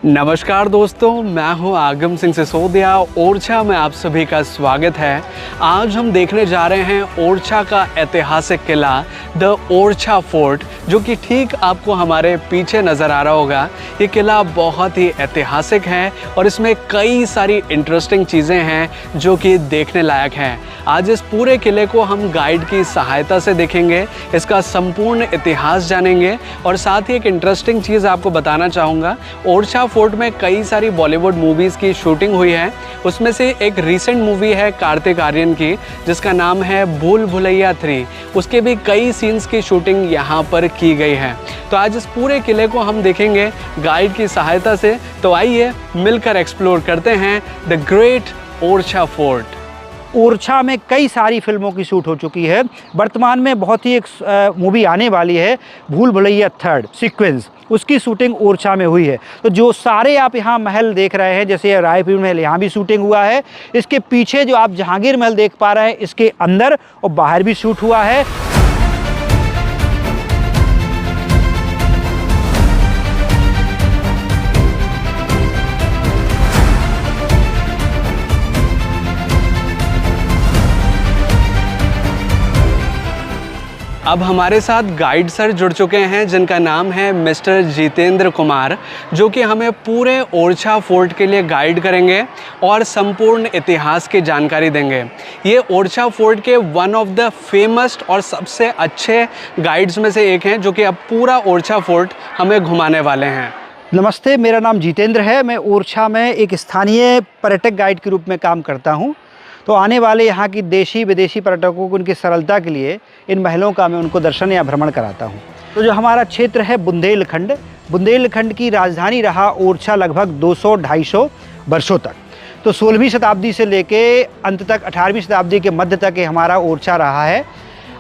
नमस्कार दोस्तों, मैं हूं आगम सिंह सिसोदिया। ओरछा में आप सभी का स्वागत है। आज हम देखने जा रहे हैं ओरछा का ऐतिहासिक किला द ओरछा फोर्ट, जो कि ठीक आपको हमारे पीछे नज़र आ रहा होगा। ये किला बहुत ही ऐतिहासिक है और इसमें कई सारी इंटरेस्टिंग चीज़ें हैं जो कि देखने लायक हैं। आज इस पूरे किले को हम गाइड की सहायता से देखेंगे, इसका संपूर्ण इतिहास जानेंगे और साथ ही एक इंटरेस्टिंग चीज़ आपको बताना चाहूँगा। ओरछा फोर्ट में कई सारी बॉलीवुड मूवीज़ की शूटिंग हुई है। उसमें से एक रीसेंट मूवी है कार्तिक आर्यन की, जिसका नाम है भूल भुलैया 3। उसके भी कई सीन्स की शूटिंग यहाँ पर की गई है। तो आज इस पूरे किले को हम देखेंगे गाइड की सहायता से। तो आइए मिलकर एक्सप्लोर करते हैं the great Orchha fort. Orchha में कई सारी फिल्मों की शूट हो चुकी है। वर्तमान में बहुत ही एक मूवी आने वाली है, भूल भुलैया 3 सीक्वेंस, उसकी शूटिंग ओरछा में हुई है। तो जो सारे आप यहाँ महल देख रहे हैं, जैसे ये रायपुर महल, यहाँ भी शूटिंग हुआ है। इसके पीछे जो आप जहांगीर महल देख पा रहे हैं, इसके अंदर और बाहर भी शूट हुआ है। अब हमारे साथ गाइड सर जुड़ चुके हैं, जिनका नाम है मिस्टर जितेंद्र कुमार, जो कि हमें पूरे ओरछा फोर्ट के लिए गाइड करेंगे और संपूर्ण इतिहास की जानकारी देंगे। ये ओरछा फोर्ट के वन ऑफ द फेमस और सबसे अच्छे गाइड्स में से एक हैं, जो कि अब पूरा ओरछा फोर्ट हमें घुमाने वाले हैं। नमस्ते, मेरा नाम जितेंद्र है। मैं ओरछा में एक स्थानीय पर्यटक गाइड के रूप में काम करता हूँ। तो आने वाले यहाँ की देशी विदेशी पर्यटकों को उनकी सरलता के लिए इन महलों का मैं उनको दर्शन या भ्रमण कराता हूँ। तो जो हमारा क्षेत्र है बुंदेलखंड, बुंदेलखंड की राजधानी रहा ओरछा लगभग 200-250 वर्षों तक। तो 16वीं शताब्दी से लेके अंत तक 18वीं शताब्दी के मध्य तक ये हमारा ओरछा रहा है।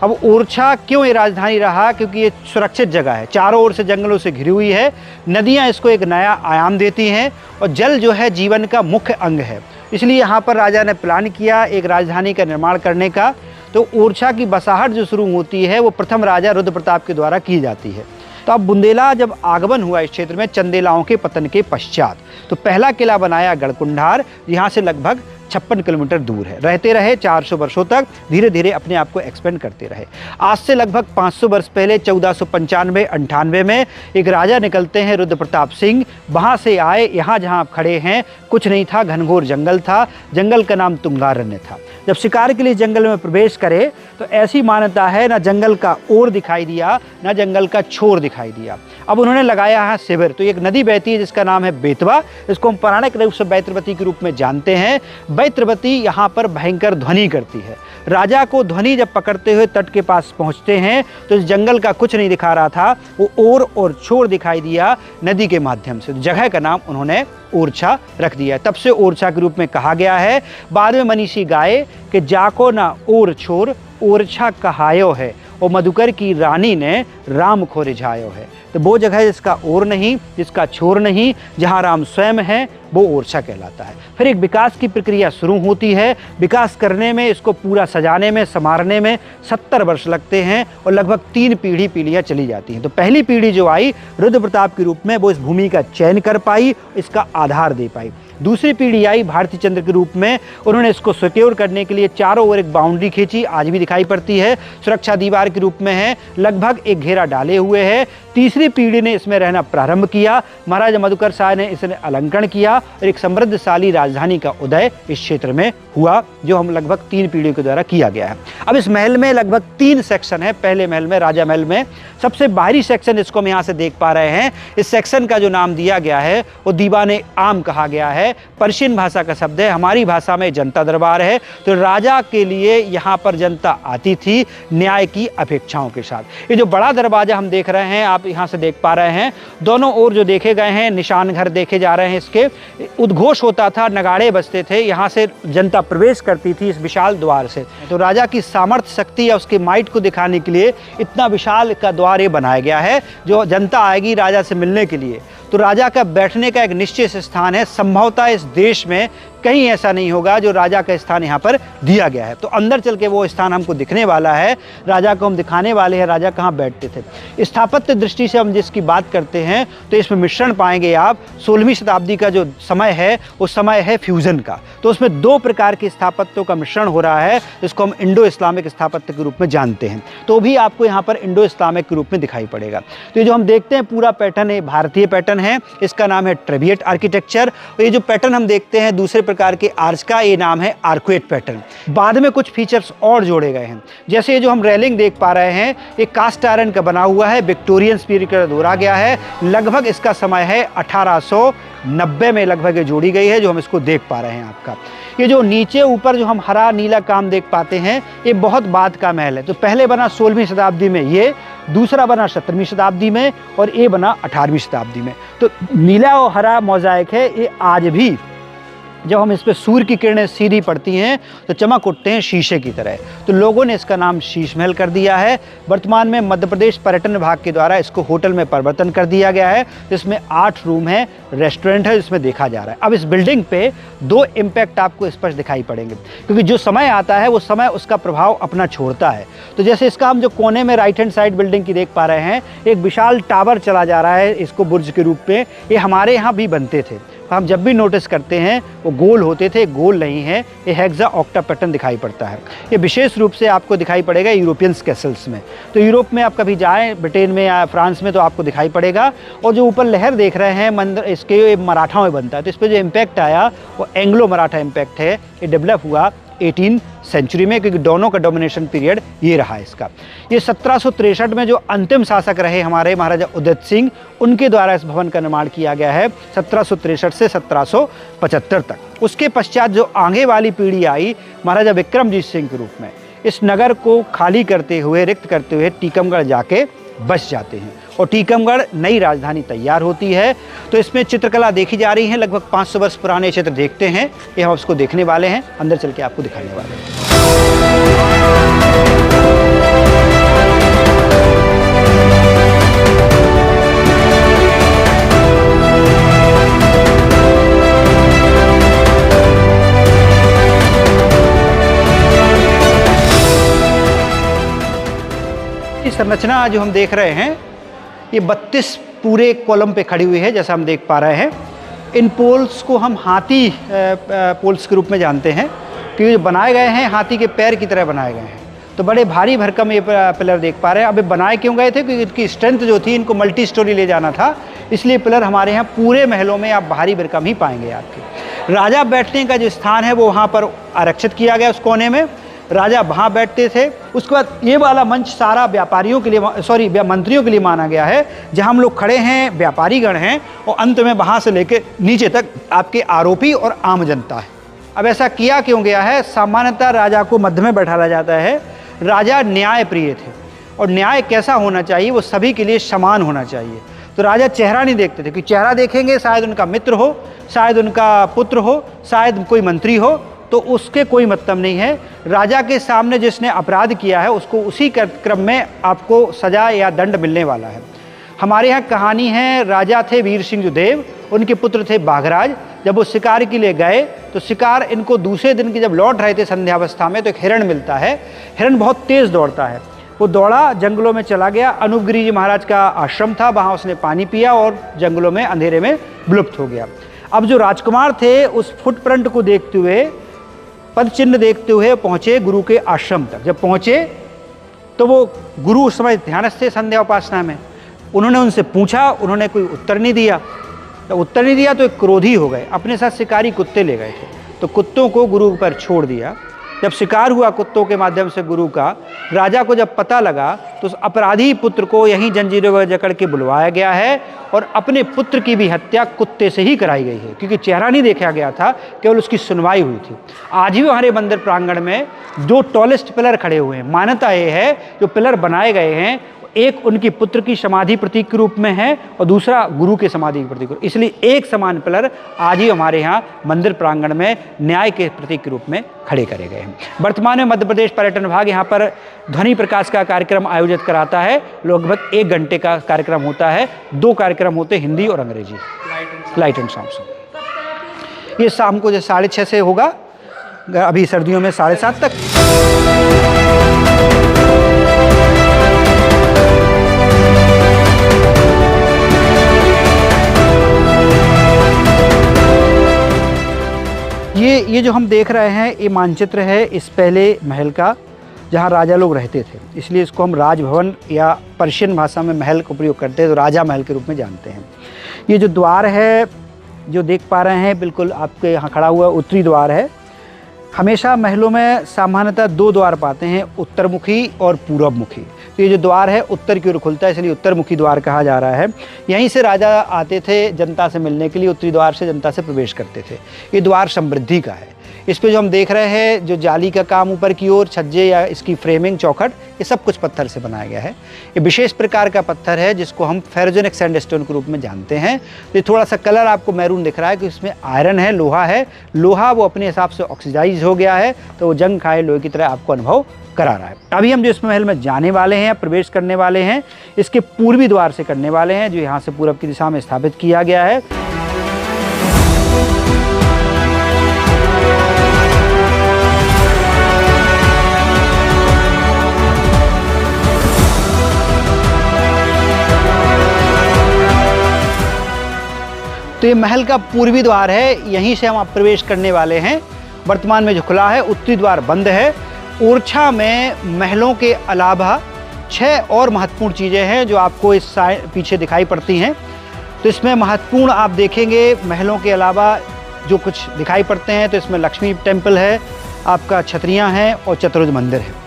अब ओरछा क्यों ये राजधानी रहा? क्योंकि ये सुरक्षित जगह है, चारों ओर से जंगलों से घिरी हुई है। नदियाँ इसको एक नया आयाम देती हैं और जल जो है जीवन का मुख्य अंग है। इसलिए यहाँ पर राजा ने प्लान किया एक राजधानी का निर्माण करने का। तो ओरछा की बसाहट जो शुरू होती है वो प्रथम राजा रुद्र प्रताप के द्वारा की जाती है। तो अब बुंदेला जब आगमन हुआ इस क्षेत्र में चंदेलाओं के पतन के पश्चात, तो पहला किला बनाया गढ़कुंडार, यहाँ से लगभग 56 किलोमीटर दूर है। रहते रहे 400 वर्षों तक, धीरे धीरे अपने आप को एक्सपेंड करते रहे। आज से लगभग 500 वर्ष पहले 1495-98 में एक राजा निकलते हैं, रुद्र प्रताप सिंह। वहाँ से आए, यहाँ जहाँ आप खड़े हैं कुछ नहीं था, घनघोर जंगल था। जंगल का नाम तुंगारण्य था। जब शिकार के लिए जंगल में प्रवेश करे तो ऐसी मान्यता है, ना जंगल का ओर दिखाई दिया, ना जंगल का छोर दिखाई दिया। अब उन्होंने लगाया है शिविर। तो एक नदी बहती है जिसका नाम है बेतवा, इसको हम पौराणिक रूप से बैत्रवती के रूप में जानते हैं। बैत्रवती यहाँ पर भयंकर ध्वनि करती है। राजा को ध्वनि जब पकड़ते हुए तट के पास पहुँचते हैं तो इस जंगल का कुछ नहीं दिखा रहा था, वो ओर और छोर दिखाई दिया नदी के माध्यम से। तो जगह का नाम उन्होंने ओरछा रख दिया। तब से ओरछा के रूप में कहा गया है। बाद में मनीषी गाए कि जाको ना ओर छोर ओरछा कहायो है, और मधुकर की रानी ने राम को रिझायो है। तो वो जगह जिसका ओर नहीं, जिसका छोर नहीं, जहाँ राम स्वयं है, वो ओरछा कहलाता है। फिर एक विकास की प्रक्रिया शुरू होती है। विकास करने में, इसको पूरा सजाने में, संवारने में 70 वर्ष लगते हैं और लगभग 3 पीढ़ियाँ चली जाती हैं। तो पहली पीढ़ी जो आई रुद्र प्रताप के रूप में, वो इस भूमि का चयन कर पाई, इसका आधार दे पाई। दूसरी पीढ़ी आई भारती चंद्र के रूप में, उन्होंने इसको सिक्योर करने के लिए चारों ओर एक बाउंड्री खींची, आज भी दिखाई पड़ती है, सुरक्षा दीवार के रूप में है, लगभग एक घेरा डाले हुए है। तीसरी पीढ़ी ने इसमें रहना प्रारंभ किया। महाराजा मधुकर शाह ने इसने अलंकरण किया और एक समृद्धशाली राजधानी का उदय इस क्षेत्र में हुआ, जो हम लगभग 3 पीढ़ियों के द्वारा किया गया है। अब इस महल में लगभग 3 सेक्शन है। पहले महल में, राजा महल में, सबसे बाहरी सेक्शन इसको हम यहाँ से देख पा रहे हैं। इस सेक्शन का जो नाम दिया गया है वो दीवाने आम कहा गया है। पर्शियन भाषा का शब्द है, हमारी भाषा में जनता दरबार है। तो राजा के लिए यहाँ पर जनता आती थी न्याय की अपेक्षाओं के साथ। ये जो बड़ा दरवाजा हम देख रहे हैं, आप यहाँ से देख पा रहे हैं, दोनों ओर जो देखे गए हैं निशान घर देखे जा रहे हैं। इसके उद्घोष होता था, नगाड़े बजते थे, यहाँ से जनता प्रवेश करती थी इस विशाल द्वार से। तो राजा की सामर्थ्य, शक्ति या उसके माइट को दिखाने के लिए इतना विशाल का द्वार ये बनाया गया है, जो जनता आएगी राजा से मिलने के लिए। तो राजा का बैठने का एक निश्चित स्थान है। संभवतः इस देश में कहीं ऐसा नहीं होगा जो राजा का स्थान यहाँ पर दिया गया है। तो अंदर चल के वो स्थान हमको दिखने वाला है, राजा को हम दिखाने वाले हैं राजा कहाँ बैठते थे। स्थापत्य दृष्टि से हम जिसकी बात करते हैं तो इसमें मिश्रण पाएंगे आप। 16वीं शताब्दी का जो समय है वो समय है फ्यूजन का, तो उसमें दो प्रकार के स्थापत्यों का मिश्रण हो रहा है, जिसको हम इंडो इस्लामिक स्थापत्य के रूप में जानते हैं। तो भी आपको यहाँ पर इंडो इस्लामिक के रूप में दिखाई पड़ेगा। तो ये जो हम देखते हैं पूरा पैटर्न है भारतीय पैटर्न है, इसका नाम है ट्रेविएट आर्किटेक्चर। और ये जो पैटर्न हम देखते हैं दूसरे प्रकार के आर्च का, ये नाम है आर्कुएट पैटर्न। बाद में कुछ फीचर्स और जोड़े गए हैं, जैसे ये जो हम रेलिंग देख पा रहे हैं ये कास्ट आयरन का बना हुआ है, विक्टोरियन पीरियड का दोहरा गया है। लगभग इसका समय है 1890 में लगभग ये जोड़ी गई है, जो हम इसको देख पा रहे हैं आपका। ये जो नीचे ऊपर जो हम हरा नीला काम देख पाते हैं ये बहुत बाद का महल है। तो पहले बना 16वीं शताब्दी में, ये दूसरा बना 17वीं शताब्दी में और ये बना 18वीं शताब्दी में। तो नीला और हरा मोज़ाइक है, ये आज भी जब हम इस पर सूर्य की किरणें सीधी पड़ती हैं तो चमक उठते हैं शीशे की तरह। तो लोगों ने इसका नाम शीश महल कर दिया है। वर्तमान में मध्य प्रदेश पर्यटन विभाग के द्वारा इसको होटल में परिवर्तन कर दिया गया है, जिसमें 8 रूम है, रेस्टोरेंट है, जिसमें देखा जा रहा है। अब इस बिल्डिंग पे 2 इम्पैक्ट आपको स्पष्ट दिखाई पड़ेंगे, क्योंकि जो समय आता है वो समय उसका प्रभाव अपना छोड़ता है। तो जैसे इसका हम जो कोने में राइट हैंड साइड बिल्डिंग की देख पा रहे हैं, एक विशाल टावर चला जा रहा है इसको बुर्ज के रूप में। ये हमारे यहाँ भी बनते थे, हम जब भी नोटिस करते हैं वो गोल होते थे, गोल नहीं है, ये हेक्सा ऑक्टा पैटर्न दिखाई पड़ता है। ये विशेष रूप से आपको दिखाई पड़ेगा यूरोपियंस कैसल्स में। तो यूरोप में आप कभी जाएं, ब्रिटेन में या फ्रांस में, तो आपको दिखाई पड़ेगा। और जो ऊपर लहर देख रहे हैं मंदिर, इसके मराठा में बनता है। तो इस पर जो इम्पैक्ट आया वो एंग्लो मराठा इम्पैक्ट है। ये डेवलप हुआ 18वीं सेंचुरी में, क्योंकि दोनों का डोमिनेशन पीरियड ये रहा इसका। ये 1763 में जो अंतिम शासक रहे हमारे महाराजा उदय सिंह, उनके द्वारा इस भवन का निर्माण किया गया है 1763 से 1775 तक। उसके पश्चात जो आगे वाली पीढ़ी आई महाराजा विक्रमजीत सिंह के रूप में, इस नगर को खाली करते हुए, रिक्त करते हुए टीकमगढ़ जाके बस जाते हैं और टीकमगढ़ नई राजधानी तैयार होती है। तो इसमें चित्रकला देखी जा रही है, लगभग 500 वर्ष पुराने चित्र देखते हैं, ये हम उसको देखने वाले हैं, अंदर चल के आपको दिखाने वाले हैं। संरचना जो हम देख रहे हैं ये 32 पूरे कॉलम पे खड़ी हुई है, जैसा हम देख पा रहे हैं। इन पोल्स को हम हाथी पोल्स के रूप में जानते हैं, क्योंकि बनाए गए हैं हाथी के पैर की तरह बनाए गए हैं। तो बड़े भारी भरकम ये पिलर देख पा रहे हैं। अब ये बनाए क्यों गए थे? क्योंकि इनकी स्ट्रेंथ जो थी, इनको मल्टी स्टोरी ले जाना था, इसलिए पिलर हमारे यहाँ पूरे महलों में आप भारी भरकम ही पाएंगे आपके। राजा बैठने का जो स्थान है वो वहाँ पर आरक्षित किया गया, उस कोने में राजा वहाँ बैठते थे। उसके बाद ये वाला मंच सारा व्यापारियों के लिए, मंत्रियों के लिए माना गया है, जहाँ हम लोग खड़े हैं व्यापारीगण हैं, और अंत में वहाँ से लेकर नीचे तक आपके आरोपी और आम जनता है। अब ऐसा किया क्यों गया है? सामान्यतः राजा को मध्य में बैठाया जाता है। राजा न्याय प्रिय थे, और न्याय कैसा होना चाहिए? वो सभी के लिए समान होना चाहिए। तो राजा चेहरा नहीं देखते थे, कि चेहरा देखेंगे शायद उनका मित्र हो, शायद उनका पुत्र हो, शायद कोई मंत्री हो, तो उसके कोई मतलब नहीं है। राजा के सामने जिसने अपराध किया है उसको उसी क्रम में आपको सजा या दंड मिलने वाला है। हमारे यहाँ कहानी है, राजा थे वीर सिंह देव, उनके पुत्र थे बाघराज। जब वो शिकार के लिए गए तो शिकार इनको दूसरे दिन की जब लौट रहे थे संध्यावस्था में, तो एक हिरण मिलता है। हिरण बहुत तेज़ दौड़ता है, वो दौड़ा, जंगलों में चला गया। अनूपगिरी जी महाराज का आश्रम था, वहाँ उसने पानी पिया और जंगलों में अंधेरे में विलुप्त हो गया। अब जो राजकुमार थे उस फुटप्रिंट को देखते हुए, पद चिन्ह देखते हुए पहुँचे गुरु के आश्रम तक। जब पहुँचे तो वो गुरु उस समय ध्यानस्थ थे संध्या उपासना में। उन्होंने उनसे पूछा, उन्होंने कोई उत्तर नहीं दिया। तो उत्तर नहीं दिया तो एक क्रोधी हो गए, अपने साथ शिकारी कुत्ते ले गए थे, तो कुत्तों को गुरु पर छोड़ दिया। जब शिकार हुआ कुत्तों के माध्यम से गुरु का, राजा को जब पता लगा तो उस अपराधी पुत्र को यहीं जंजीरों में जकड़ के बुलवाया गया है, और अपने पुत्र की भी हत्या कुत्ते से ही कराई गई है, क्योंकि चेहरा नहीं देखा गया था, केवल उसकी सुनवाई हुई थी। आज भी हमारे मंदिर प्रांगण में 2 टॉलेस्ट पिलर खड़े हुए हैं। मान्यता ये है जो पिलर बनाए गए हैं, एक उनकी पुत्र की समाधि प्रतीक के रूप में है और दूसरा गुरु के समाधि के प्रतीक, इसलिए एक समान पिलर आज ही हमारे यहाँ मंदिर प्रांगण में न्याय के प्रतीक के रूप में खड़े करे गए हैं। वर्तमान में मध्य प्रदेश पर्यटन विभाग यहाँ पर ध्वनि प्रकाश का कार्यक्रम आयोजित कराता है। लगभग 1 घंटे का कार्यक्रम होता है, 2 कार्यक्रम होते हैं, हिंदी और अंग्रेजी, लाइट एंड साउंड। ये शाम को जो 6:30 से होगा, अभी सर्दियों में 7:30 तक। ये जो हम देख रहे हैं ये मानचित्र है इस पहले महल का, जहाँ राजा लोग रहते थे, इसलिए इसको हम राजभवन या पर्शियन भाषा में महल का प्रयोग करते हैं तो राजा महल के रूप में जानते हैं। ये जो द्वार है जो देख पा रहे हैं बिल्कुल आपके यहाँ खड़ा हुआ उत्तरी द्वार है। हमेशा महलों में सामान्यतः 2 द्वार पाते हैं, उत्तरमुखी और पूर्वमुखी। तो ये जो द्वार है उत्तर की ओर खुलता है, इसलिए उत्तरमुखी द्वार कहा जा रहा है। यहीं से राजा आते थे जनता से मिलने के लिए, उत्तरी द्वार से जनता से प्रवेश करते थे। ये द्वार समृद्धि का है। इस पे जो हम देख रहे हैं जो जाली का काम ऊपर की ओर, छज्जे या इसकी फ्रेमिंग चौखट, ये सब कुछ पत्थर से बनाया गया है। ये विशेष प्रकार का पत्थर है जिसको हम फेरोजेनिक सैंडस्टोन के रूप में जानते हैं। तो ये थोड़ा सा कलर आपको मैरून दिख रहा है कि इसमें आयरन है, लोहा है। लोहा वो अपने हिसाब से ऑक्सीडाइज हो गया है तो वो जंग खाए लोहे की तरह आपको अनुभव करा रहा है। अभी हम जो इस महल में जाने वाले हैं, प्रवेश करने वाले हैं, इसके पूर्वी द्वार से करने वाले हैं जो यहाँ से पूरब की दिशा में स्थापित किया गया है। तो ये महल का पूर्वी द्वार है, यहीं से हम आप प्रवेश करने वाले हैं। वर्तमान में जो खुला है, उत्तरी द्वार बंद है। ओरछा में महलों के अलावा 6 और महत्वपूर्ण चीज़ें हैं जो आपको इस पीछे दिखाई पड़ती हैं। तो इसमें महत्वपूर्ण आप देखेंगे महलों के अलावा जो कुछ दिखाई पड़ते हैं, तो इसमें लक्ष्मी टेम्पल है, आपका छतरियाँ हैं और चतुर्भुज मंदिर है।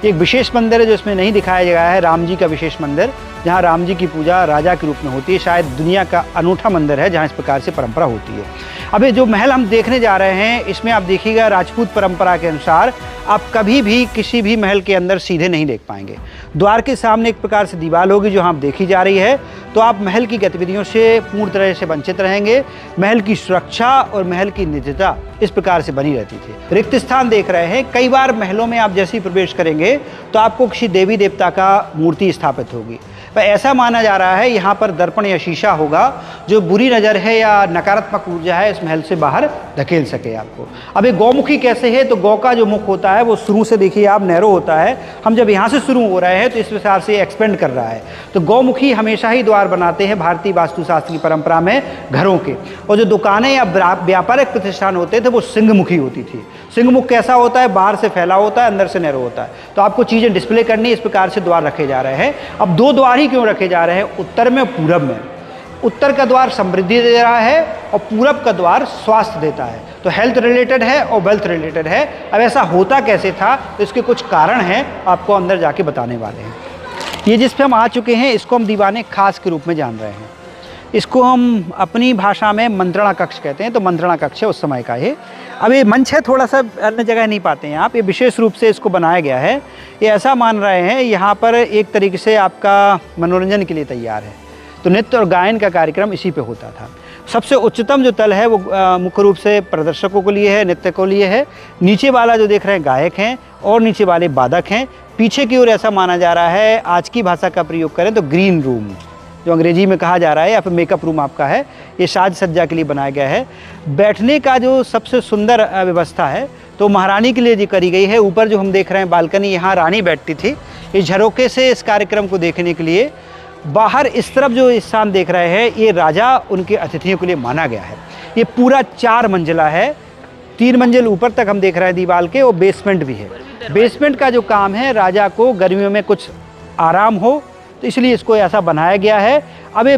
एक विशेष मंदिर है जो इसमें नहीं दिखाया गया है, राम जी का विशेष मंदिर, जहाँ राम जी की पूजा राजा के रूप में होती है। शायद दुनिया का अनूठा मंदिर है जहाँ इस प्रकार से परंपरा होती है। अभी जो महल हम देखने जा रहे हैं इसमें आप देखिएगा राजपूत परंपरा के अनुसार आप कभी भी किसी भी महल के अंदर सीधे नहीं देख पाएंगे। द्वार के सामने एक प्रकार से दीवार होगी जो आप देखी जा रही है, तो आप महल की गतिविधियों से पूर्ण तरह से वंचित रहेंगे। महल की सुरक्षा और महल की निजता इस प्रकार से बनी रहती थी। रिक्त स्थान देख रहे हैं, कई बार महलों में आप जैसे ही प्रवेश करेंगे तो आपको किसी देवी देवता का मूर्ति स्थापित होगी। पर ऐसा माना जा रहा है यहाँ पर दर्पण या शीशा होगा जो बुरी नज़र है या नकारात्मक ऊर्जा है इस महल से बाहर धकेल सके आपको। अब ये गौमुखी कैसे है, तो गौ का जो मुख होता है वो शुरू से देखिए आप नैरो होता है। हम जब यहाँ से शुरू हो रहे हैं तो इस प्रकार से एक्सपेंड कर रहा है। तो गौमुखी हमेशा ही द्वार बनाते हैं भारतीय वास्तुशास्त्र की परंपरा में घरों के। और जो दुकानें या व्यापारिक प्रतिष्ठान होते थे वो सिंहमुखी होती थी। सिंहमुख कैसा होता है, बाहर से फैला होता है, अंदर से नैरो होता है। तो आपको चीज़ें डिस्प्ले करनी, इस प्रकार से द्वार रखे जा रहे हैं। अब 2 द्वार ही क्यों रखे जा रहे हैं, उत्तर में और पूरब में। उत्तर का द्वार समृद्धि दे रहा है और पूरब का द्वार स्वास्थ्य देता है। तो हेल्थ रिलेटेड है और वेल्थ रिलेटेड है। अब ऐसा होता कैसे था, तो इसके कुछ कारण हैं, आपको अंदर जाके बताने वाले हैं। ये जिस पे हम आ चुके हैं इसको हम दीवाने खास के रूप में जान रहे हैं। इसको हम अपनी भाषा में मंत्रणा कक्ष कहते हैं। तो मंत्रणा कक्ष है उस समय का ये। अब ये मंच है, थोड़ा सा अन्य जगह नहीं पाते हैं आप, ये विशेष रूप से इसको बनाया गया है। ये ऐसा मान रहे हैं यहाँ पर एक तरीके से आपका मनोरंजन के लिए तैयार है। तो नृत्य और गायन का कार्यक्रम इसी पे होता था। सबसे उच्चतम जो तल है वो मुख्य रूप से प्रदर्शकों के लिए है, नृत्य को लिए है। नीचे वाला जो देख रहे हैं गायक हैं और नीचे वाले वादक हैं। पीछे की ओर ऐसा माना जा रहा है, आज की भाषा का प्रयोग करें तो ग्रीन रूम जो अंग्रेजी में कहा जा रहा है, या फिर मेकअप रूम आपका है, ये साज सज्जा के लिए बनाया गया है। बैठने का जो सबसे सुंदर व्यवस्था है तो महारानी के लिए जी करी गई है। ऊपर जो हम देख रहे हैं बालकनी, यहाँ रानी बैठती थी। इस झरोके से इस कार्यक्रम को देखने के लिए बाहर इस तरफ जो स्थान देख रहे हैं ये राजा उनके अतिथियों के लिए माना गया है। ये पूरा 4 मंजिला है, 3 मंजिल ऊपर तक हम देख रहे हैं दीवार के, और बेसमेंट भी है। बेसमेंट का जो काम है, राजा को गर्मियों में कुछ आराम हो तो इसलिए इसको ऐसा बनाया गया है। अब ये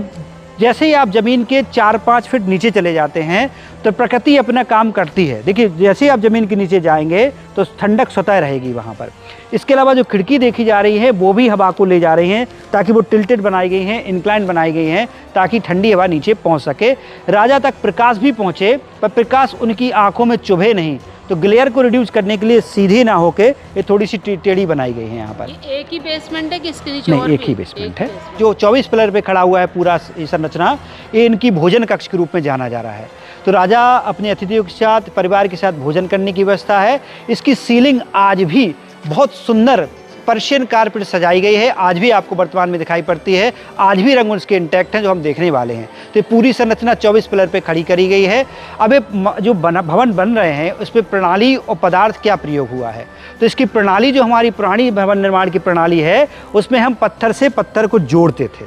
जैसे ही आप ज़मीन के 4-5 फीट नीचे चले जाते हैं तो प्रकृति अपना काम करती है। देखिए जैसे ही आप ज़मीन के नीचे जाएंगे तो ठंडक स्वतः रहेगी वहाँ पर। इसके अलावा जो खिड़की देखी जा रही है वो भी हवा को ले जा रही हैं, ताकि वो टिल्टेड बनाई गई हैं, इंक्लाइन बनाई गई हैं, ताकि ठंडी हवा नीचे पहुँच सके। राजा तक प्रकाश भी पहुँचे पर प्रकाश उनकी आँखों में चुभे नहीं। तो ग्लेयर को रिड्यूस करने के लिए सीधी ना होके ये थोड़ी सी टेढ़ी बनाई गई है यहाँ पर। एक ही बेसमेंट है कि इसके नीचे नहीं, और एक भी? ही बेसमेंट है। जो 24 पिलर पे खड़ा हुआ है पूरा ये संरचना, ये इनकी भोजन कक्ष के रूप में जाना जा रहा है। तो राजा अपने अतिथियों के साथ, परिवार के साथ भोजन करने की व्यवस्था है। इसकी सीलिंग आज भी बहुत सुंदर पर्शियन कारपेट सजाई गई है, आज भी आपको वर्तमान में दिखाई पड़ती है, आज भी रंग उसके इंटैक्ट हैं जो हम देखने वाले हैं। तो ये पूरी संरचना 24 पिलर पे खड़ी करी गई है। अब ये जो भवन बन रहे हैं उस पर प्रणाली और पदार्थ क्या प्रयोग हुआ है, तो इसकी प्रणाली जो हमारी पुरानी भवन निर्माण की प्रणाली है उसमें हम पत्थर से पत्थर को जोड़ते थे,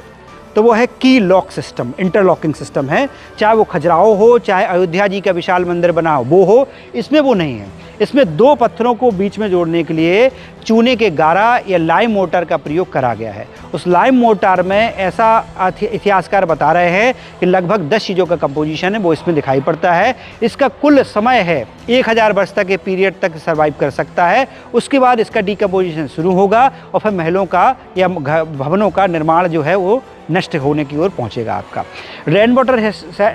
तो वो है की लॉक सिस्टम, इंटरलॉकिंग सिस्टम है। चाहे वो खजुराहो हो, चाहे अयोध्या जी का विशाल मंदिर बना वो हो, इसमें वो नहीं है। इसमें दो पत्थरों को बीच में जोड़ने के लिए चूने के गारा या लाइम मोटर का प्रयोग करा गया है। उस लाइम मोटर में ऐसा इतिहासकार बता रहे हैं कि लगभग 10 चीज़ों का कंपोजिशन है वो इसमें दिखाई पड़ता है। इसका कुल समय है 1000 वर्ष तक के पीरियड तक सर्वाइव कर सकता है। उसके बाद इसका डिकम्पोजिशन शुरू होगा और फिर महलों का या भवनों का निर्माण जो है वो नष्ट होने की ओर पहुंचेगा आपका। रेन वाटर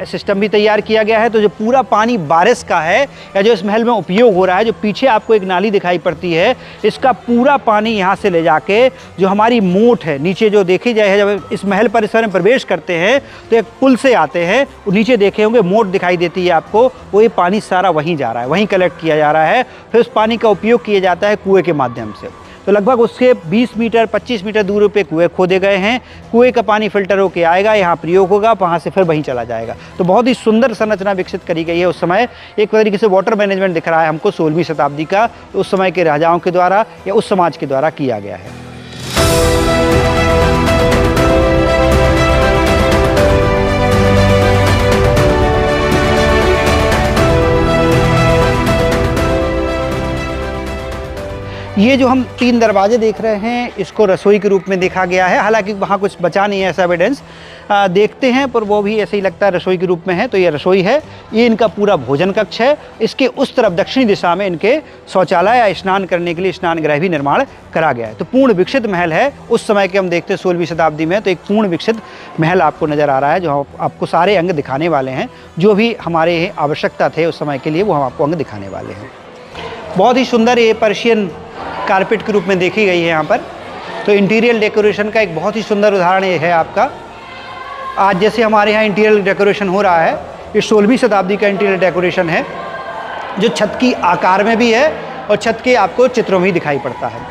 सिस्टम भी तैयार किया गया है, तो जो पूरा पानी बारिश का है या जो इस महल में उपयोग हो रहा है, जो पीछे आपको एक नाली दिखाई पड़ती है, इसका पूरा पानी यहाँ से ले जाके जो हमारी मोट है नीचे जो देखी जाए है, जब इस महल परिसर में प्रवेश करते हैं तो एक पुल से आते हैं, नीचे देखे होंगे मोट दिखाई देती है आपको, वो ये पानी सारा वहीं जा रहा है, वहीं कलेक्ट किया जा रहा है। फिर उस पानी का उपयोग किया जाता है कुएँ के माध्यम से। तो लगभग उसके 20 मीटर 25 मीटर दूर पे कुएँ खोदे गए हैं। कुएँ का पानी फिल्टर होके आएगा, यहाँ प्रयोग होगा, वहाँ से फिर वहीं चला जाएगा। तो बहुत ही सुंदर संरचना विकसित करी गई है। उस समय एक तरीके से वाटर मैनेजमेंट दिख रहा है हमको 16वीं शताब्दी का, तो उस समय के राजाओं के द्वारा या उस समाज के द्वारा किया गया है। ये जो हम 3 दरवाजे देख रहे हैं इसको रसोई के रूप में देखा गया है, हालांकि वहाँ कुछ बचा नहीं है ऐसा एविडेंस देखते हैं, पर वो भी ऐसे ही लगता है रसोई के रूप में है। तो ये रसोई है, ये इनका पूरा भोजन कक्ष है। इसके उस तरफ दक्षिणी दिशा में इनके शौचालय या स्नान करने के लिए स्नान गृह भी निर्माण करा गया है। तो पूर्ण विकसित महल है। उस समय के हम देखते हैं 16वीं शताब्दी में, तो एक पूर्ण विकसित महल आपको नज़र आ रहा है, जो आपको सारे अंग दिखाने वाले हैं, जो भी हमारे आवश्यकता थे उस समय के लिए वो हम आपको अंग दिखाने वाले हैं। बहुत ही सुंदर ये पर्शियन कारपेट के रूप में देखी गई है यहाँ पर। तो इंटीरियर डेकोरेशन का एक बहुत ही सुंदर उदाहरण ये है आपका। आज जैसे हमारे यहाँ इंटीरियर डेकोरेशन हो रहा है, ये 16वीं शताब्दी का इंटीरियर डेकोरेशन है, जो छत की आकार में भी है और छत के आपको चित्रों में ही दिखाई पड़ता है।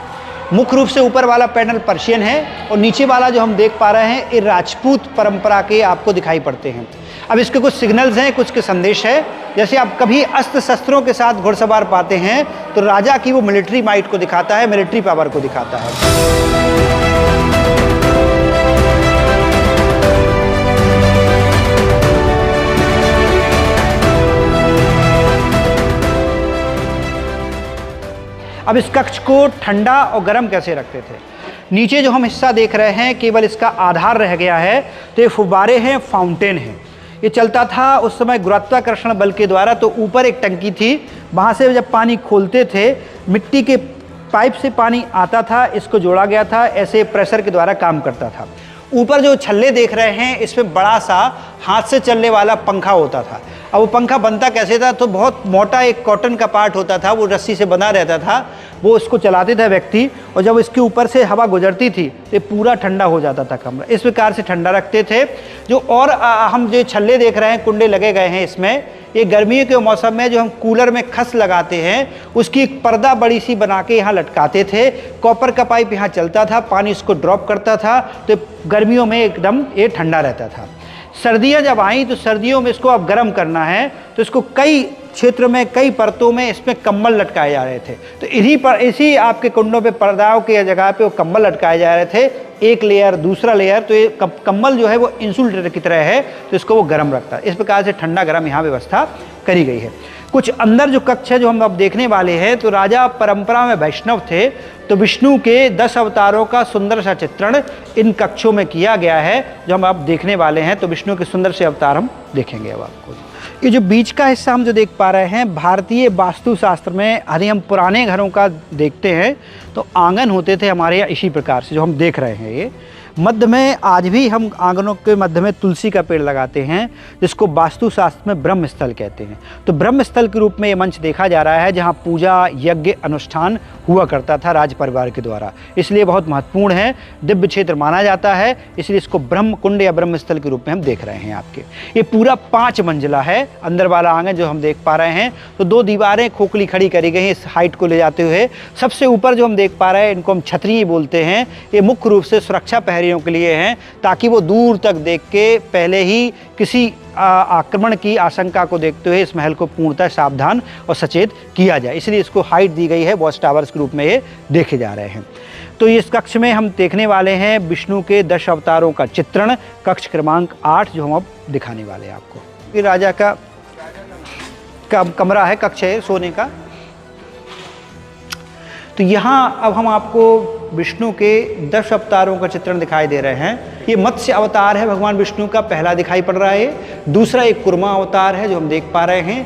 मुख्य रूप से ऊपर वाला पैनल पर्शियन है और नीचे वाला जो हम देख पा रहे हैं ये राजपूत परंपरा के आपको दिखाई पड़ते हैं। अब इसके कुछ सिग्नल्स हैं, कुछ के संदेश है। जैसे आप कभी अस्त्र शस्त्रों के साथ घुड़सवार पाते हैं तो राजा की वो मिलिट्री माइट को दिखाता है, मिलिट्री पावर को दिखाता है। अब इस कक्ष को ठंडा और गर्म कैसे रखते थे? नीचे जो हम हिस्सा देख रहे हैं केवल इसका आधार रह गया है। तो ये फुब्बारे हैं, फाउंटेन हैं। ये चलता था उस समय गुरुत्वाकर्षण बल के द्वारा। तो ऊपर एक टंकी थी, वहाँ से जब पानी खोलते थे मिट्टी के पाइप से पानी आता था, इसको जोड़ा गया था, ऐसे प्रेशर के द्वारा काम करता था। ऊपर जो छल्ले देख रहे हैं इसमें बड़ा सा हाथ से चलने वाला पंखा होता था। अब वो पंखा बनता कैसे था? तो बहुत मोटा एक कॉटन का पार्ट होता था, वो रस्सी से बना रहता था, वो उसको चलाते थे व्यक्ति, और जब इसके ऊपर से हवा गुजरती थी तो ये पूरा ठंडा हो जाता था कमरा। इस प्रकार से ठंडा रखते थे। जो और हम जो छल्ले देख रहे हैं, कुंडे लगे गए हैं इसमें, ये गर्मियों के मौसम में जो हम कूलर में खस लगाते हैं उसकी एक पर्दा बड़ी सी बना के यहाँ लटकाते थे। कॉपर का पाइप यहाँ चलता था, पानी इसको ड्रॉप करता था, तो गर्मियों में एकदम ये ठंडा रहता था। सर्दियाँ जब आई तो सर्दियों में इसको अब गर्म करना है तो इसको कई क्षेत्र में, कई परतों में इसमें कंबल लटकाए जा रहे थे। तो इसी आपके कुंडों पे, पर्दाओं के जगह पे वो कंबल लटकाए जा रहे थे, एक लेयर दूसरा लेयर। तो ये कंबल जो है वो इंसुलेटर की तरह है, तो इसको वो गर्म रखता है। इस प्रकार से ठंडा गर्म यहाँ व्यवस्था करी गई है। कुछ अंदर जो कक्ष है जो हम अब देखने वाले हैं, तो राजा परंपरा में वैष्णव थे, तो विष्णु के 10 अवतारों का सुंदर सा चित्रण इन कक्षों में किया गया है जो हम अब देखने वाले हैं। तो विष्णु के सुंदर से अवतार हम देखेंगे अब आपको। ये जो बीच का हिस्सा हम जो देख पा रहे हैं, भारतीय वास्तुशास्त्र में यदि हम पुराने घरों का देखते हैं तो आंगन होते थे हमारे यहाँ इसी प्रकार से जो हम देख रहे हैं। ये मध्य में आज भी हम आंगनों के मध्य में तुलसी का पेड़ लगाते हैं, जिसको वास्तुशास्त्र में ब्रह्म स्थल कहते हैं। तो ब्रह्म स्थल के रूप में ये मंच देखा जा रहा है, जहाँ पूजा यज्ञ अनुष्ठान हुआ करता था राज परिवार के द्वारा, इसलिए बहुत महत्वपूर्ण है, दिव्य क्षेत्र माना जाता है, इसलिए इसको ब्रह्म कुंड या ब्रह्म स्थल के रूप में हम देख रहे हैं आपके। ये पूरा 5 मंजिला है, अंदर वाला आंगन जो हम देख पा रहे हैं, तो 2 दीवारें खोखली खड़ी करी गई हैं इस हाइट को ले जाते हुए। सबसे ऊपर जो हम देख पा रहे हैं, इनको हम छतरी बोलते हैं, ये मुख्य रूप से सुरक्षा प्रहरियों के लिए हैं, ताकि वो दूर तक देख के पहले ही किसी आक्रमण की आशंका को देखते हुए इस महल को पूर्णतः सावधान और सचेत किया जाए, इसलिए इसको हाइट दी गई है, वॉच टावर्स के रूप में ये देखे जा रहे हैं। तो इस कक्ष में हम देखने वाले हैं विष्णु के 10 अवतारों का चित्रण, कक्ष क्रमांक 8 जो हम अब दिखाने वाले हैं आपको। ये राजा का कमरा है, कक्ष है सोने का। तो यहाँ अब हम आपको विष्णु के 10 अवतारों का चित्रण दिखाई दे रहे हैं। ये मत्स्य अवतार है भगवान विष्णु का, पहला दिखाई पड़ रहा है। दूसरा एक कुर्मा अवतार है जो हम देख पा रहे हैं।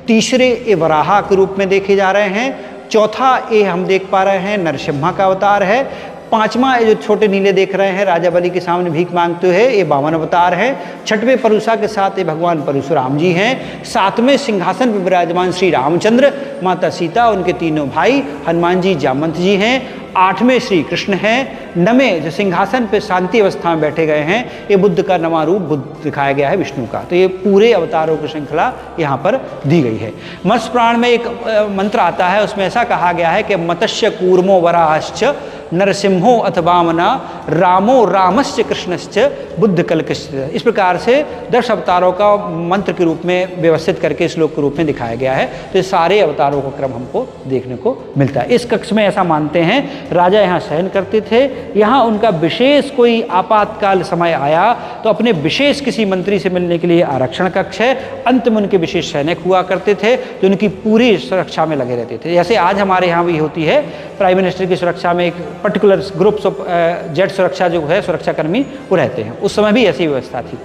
तीसरे ये वराह के रूप में देखे जा रहे हैं। चौथा ये हम देख पा रहे हैं नरसिम्हा का अवतार है। 5वां ये जो छोटे नीले देख रहे हैं राजा बलि के सामने भीख मांगते हुए, ये वामन अवतार है। 6वें परुषा के साथ ये भगवान परशुराम जी हैं। 7वें सिंहासन पर विराजमान श्री रामचंद्र, माता सीता, उनके तीनों भाई हनुमान जी, जामवंत जी हैं। 8वें श्री कृष्ण हैं। 9वें जो सिंहासन पर शांति अवस्था में बैठे गए हैं, ये बुद्ध का 9वां रूप बुद्ध दिखाया गया है विष्णु का। तो ये पूरे अवतारों की श्रृंखला यहाँ पर दी गई है। मत्स्य पुराण में एक मंत्र आता है, उसमें ऐसा कहा गया है कि मत्स्य कूर्मो वराहश्च नरसिंहो अथ वामना रामो रामश्च कृष्णश्च बुद्ध कल्कश्च। इस प्रकार से 10 अवतारों का मंत्र के रूप में व्यवस्थित करके श्लोक के रूप में दिखाया गया है। तो ये सारे अवतारों का क्रम हमको देखने को मिलता है। इस कक्ष में ऐसा मानते हैं राजा यहाँ शयन करते थे। यहाँ उनका विशेष कोई आपातकाल समय आया तो अपने विशेष किसी मंत्री से मिलने के लिए आरक्षण कक्ष है। अंत में उनके विशेष सैनिक हुआ करते थे जो उनकी पूरी सुरक्षा में लगे रहते थे। जैसे आज हमारे यहाँ भी होती है, प्राइम मिनिस्टर की सुरक्षा में एक पर्टिकुलर ग्रुप्स ऑफ जेट सुरक्षा जो है सुरक्षाकर्मी वो रहते हैं, उस समय भी ऐसी व्यवस्था थी।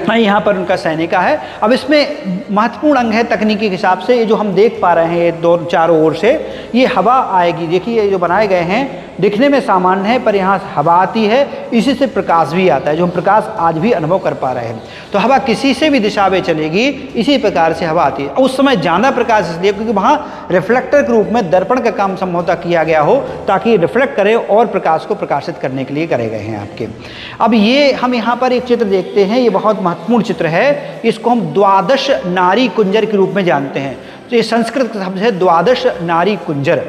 हाँ, यहाँ पर उनका सैनिका है। अब इसमें महत्वपूर्ण अंग है तकनीकी के हिसाब से, ये जो हम देख पा रहे हैं ये 2 चारों ओर से ये हवा आएगी। देखिए ये जो बनाए गए हैं दिखने में सामान्य है, पर यहाँ हवा आती है, इसी से प्रकाश भी आता है, जो हम प्रकाश आज भी अनुभव कर पा रहे हैं। तो हवा किसी से भी दिशा में चलेगी, इसी प्रकार से हवा आती है। उस समय ज़्यादा प्रकाश इसलिए क्योंकि वहाँ रिफ्लेक्टर के रूप में दर्पण का काम संभवतः किया गया हो, ताकि रिफ्लेक्ट करे और प्रकाश को प्रकाशित करने के लिए करे गए हैं आपके। अब ये हम यहाँ पर एक चित्र देखते हैं, ये बहुत महत्वपूर्ण चित्र है। इसको हम द्वादश नारी कुंजर के रूप में जानते हैं। तो ये संस्कृत शब्द है द्वादश नारी कुंजर।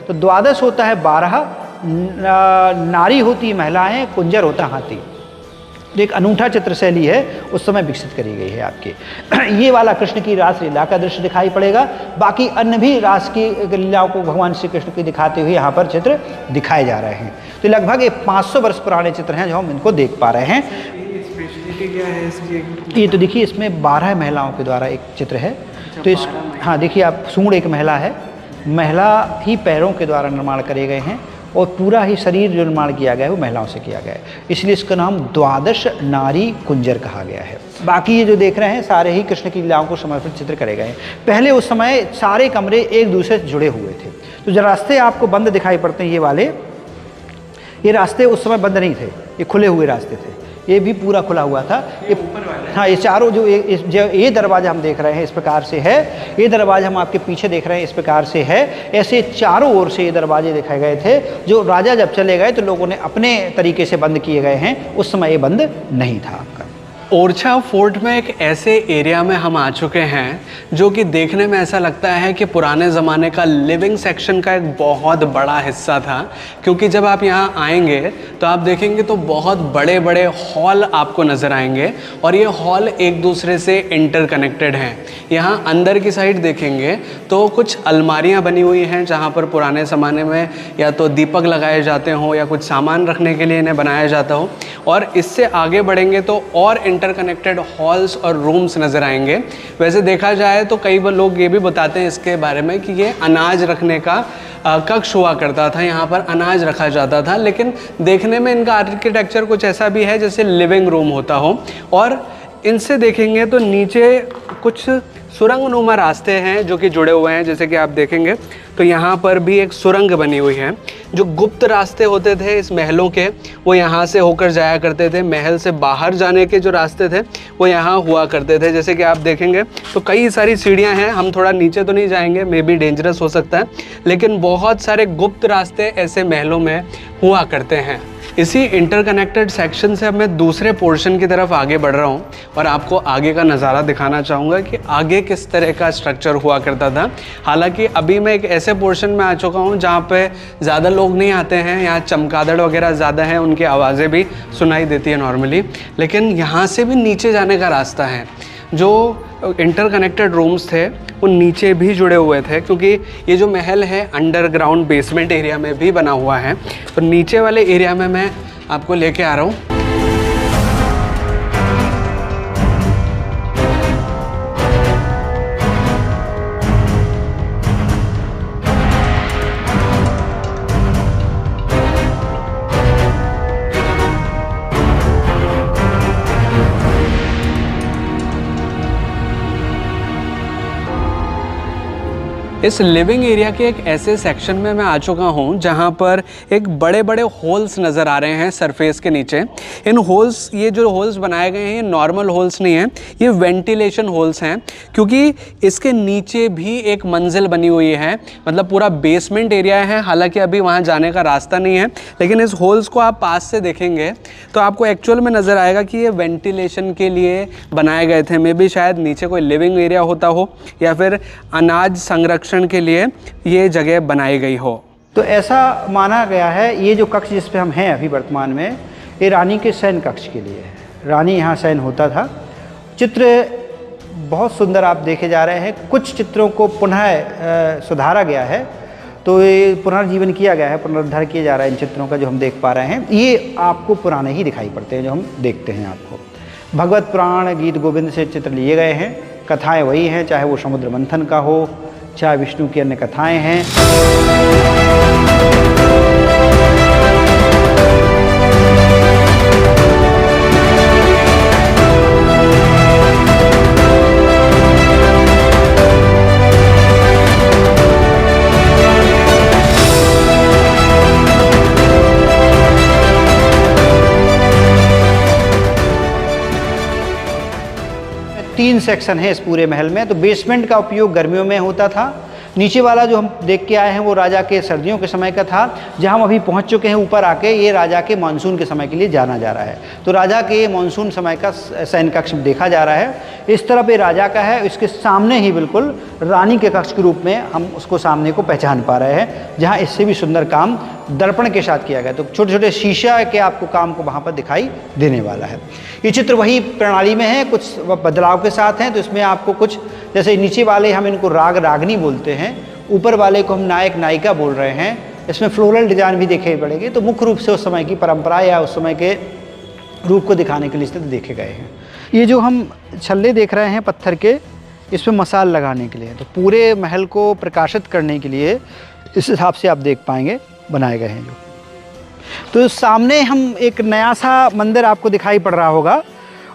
तो द्वादश होता है 12, नारी होती है महिलाएं, कुंजर होता है हाथी। तो एक अनूठा चित्र शैली है, उस समय विकसित करी गई है आपकी। ये वाला कृष्ण की रास लीला का दृश्य दिखाई पड़ेगा। बाकी अन्य भी रास की लीलाओं को भगवान श्री कृष्ण की दिखाते हुए यहाँ पर चित्र दिखाए जा रहे हैं। तो लगभग ये 500 वर्ष पुराने चित्र हैं जो हम इनको देख पा रहे हैं। क्या है इसकी? ये तो देखिए इसमें 12 महिलाओं के द्वारा एक चित्र है। तो इस हाँ देखिए आप, सूंड एक महिला है, महिला ही पैरों के द्वारा निर्माण करे गए हैं और पूरा ही शरीर जो निर्माण किया गया है वो महिलाओं से किया गया है, इसलिए इसका नाम द्वादश नारी कुंजर कहा गया है। बाकी ये जो देख रहे हैं सारे ही कृष्ण की लीलाओं को समर्पित चित्र करे गए हैं। पहले उस समय सारे कमरे एक दूसरे से जुड़े हुए थे, तो जो रास्ते आपको बंद दिखाई पड़ते हैं ये वाले, ये रास्ते उस समय बंद नहीं थे, ये खुले हुए रास्ते थे। ये भी पूरा खुला हुआ था। ये हाँ, ये चारों जो ये दरवाज़ा हम देख रहे हैं इस प्रकार से है, ये दरवाज़ा हम आपके पीछे देख रहे हैं इस प्रकार से है। ऐसे चारों ओर से ये दरवाजे दिखाए गए थे, जो राजा जब चले गए तो लोगों ने अपने तरीके से बंद किए गए हैं, उस समय ये बंद नहीं था आपका। ओरछा फोर्ट में एक ऐसे एरिया में हम आ चुके हैं जो कि देखने में ऐसा लगता है कि पुराने ज़माने का लिविंग सेक्शन का एक बहुत बड़ा हिस्सा था, क्योंकि जब आप यहाँ आएंगे तो आप देखेंगे तो बहुत बड़े बड़े हॉल आपको नज़र आएंगे और ये हॉल एक दूसरे से इंटरकनेक्टेड हैं। यहाँ अंदर की साइड देखेंगे तो कुछ अलमारियाँ बनी हुई हैं जहाँ पर पुराने ज़माने में या तो दीपक लगाए जाते हों या कुछ सामान रखने के लिए इन्हें बनाया जाता हो, और इससे आगे बढ़ेंगे तो और इंटरकनेक्टेड हॉल्स और रूम्स नज़र आएंगे। वैसे देखा जाए तो कई बार लोग ये भी बताते हैं इसके बारे में कि ये अनाज रखने का कक्ष हुआ करता था, यहाँ पर अनाज रखा जाता था, लेकिन देखने में इनका आर्किटेक्चर कुछ ऐसा भी है जैसे लिविंग रूम होता हो। और इनसे देखेंगे तो नीचे कुछ सुरंगनुमा रास्ते हैं जो कि जुड़े हुए हैं। जैसे कि आप देखेंगे तो यहाँ पर भी एक सुरंग बनी हुई है। जो गुप्त रास्ते होते थे इस महलों के, वो यहाँ से होकर जाया करते थे। महल से बाहर जाने के जो रास्ते थे वो यहाँ हुआ करते थे। जैसे कि आप देखेंगे तो कई सारी सीढ़ियाँ हैं। हम थोड़ा नीचे तो नहीं जाएंगे, मे बी डेंजरस हो सकता है, लेकिन बहुत सारे गुप्त रास्ते ऐसे महलों में हुआ करते हैं। इसी इंटरकनेक्टेड सेक्शन से अब मैं दूसरे पोर्शन की तरफ आगे बढ़ रहा हूँ और आपको आगे का नज़ारा दिखाना चाहूँगा कि आगे किस तरह का स्ट्रक्चर हुआ करता था। हालांकि अभी मैं एक ऐसे पोर्शन में आ चुका हूँ जहाँ पे ज़्यादा लोग नहीं आते हैं। यहाँ चमगादड़ वगैरह ज़्यादा हैं, उनकी आवाज़ें भी सुनाई देती है नॉर्मली, लेकिन यहाँ से भी नीचे जाने का रास्ता है। जो इंटरकनेक्टेड रूम्स थे वो नीचे भी जुड़े हुए थे, क्योंकि ये जो महल है अंडरग्राउंड बेसमेंट एरिया में भी बना हुआ है। तो नीचे वाले एरिया में मैं आपको लेके आ रहा हूँ। इस लिविंग एरिया के एक ऐसे सेक्शन में मैं आ चुका हूँ जहाँ पर एक बड़े बड़े होल्स नज़र आ रहे हैं सरफेस के नीचे। इन होल्स, ये जो होल्स बनाए गए हैं ये नॉर्मल होल्स नहीं हैं, ये वेंटिलेशन होल्स हैं, क्योंकि इसके नीचे भी एक मंजिल बनी हुई है। मतलब पूरा बेसमेंट एरिया है। हालांकि अभी वहाँ जाने का रास्ता नहीं है, लेकिन इस होल्स को आप पास से देखेंगे तो आपको एक्चुअल में नज़र आएगा कि ये वेंटिलेशन के लिए बनाए गए थे। मे बी शायद नीचे कोई लिविंग एरिया होता हो या फिर अनाज संरक्षण के लिए ये जगह बनाई गई हो। तो ऐसा माना गया है। ये जो कक्ष जिस पे हम हैं अभी वर्तमान में, ये रानी के शयन कक्ष के लिए है। रानी यहाँ शयन होता था। चित्र बहुत सुंदर आप देखे जा रहे हैं। कुछ चित्रों को पुनः सुधारा गया है, तो ये पुनर्जीवन किया गया है, पुनरुद्धार किया जा रहा है इन चित्रों का जो हम देख पा रहे हैं। ये आपको पुराने ही दिखाई पड़ते हैं जो हम देखते हैं। आपको भगवत पुराण, गीत गोविंद से चित्र लिए गए हैं। कथाएँ वही हैं, चाहे वो समुद्र मंथन का हो, चाहे विष्णु की अन्य कथाएं हैं। तीन सेक्शन है इस पूरे महल में। तो बेसमेंट का उपयोग गर्मियों में होता था। नीचे वाला जो हम देख के आए हैं वो राजा के सर्दियों के समय का था। जहां हम अभी पहुंच चुके हैं ऊपर आके, ये राजा के मानसून के समय के लिए जाना जा रहा है। तो राजा के मानसून समय का शयन कक्ष देखा जा रहा है। इस तरफ ये राजा का है, इसके सामने ही बिल्कुल रानी के कक्ष के रूप में हम उसको सामने को पहचान पा रहे हैं, जहाँ इससे भी सुंदर काम दर्पण के साथ किया गया। तो छोटे छोटे शीशा के आपको काम को वहाँ पर दिखाई देने वाला है। ये चित्र वही प्रणाली में है, कुछ बदलाव के साथ हैं। तो इसमें आपको कुछ, जैसे नीचे वाले हम इनको राग रागनी बोलते हैं, ऊपर वाले को हम नायक नायिका बोल रहे हैं। इसमें फ्लोरल डिजाइन भी देखे पड़ेंगे। तो मुख्य रूप से उस समय की परंपरा या उस समय के रूप को दिखाने के लिए इसमें देखे गए हैं। ये जो हम छल्ले देख रहे हैं पत्थर के, इसमें मसाल लगाने के लिए, तो पूरे महल को प्रकाशित करने के लिए इस हिसाब से आप देख पाएंगे बनाए गए हैं जो। तो सामने हम एक नया सा मंदिर आपको दिखाई पड़ रहा होगा,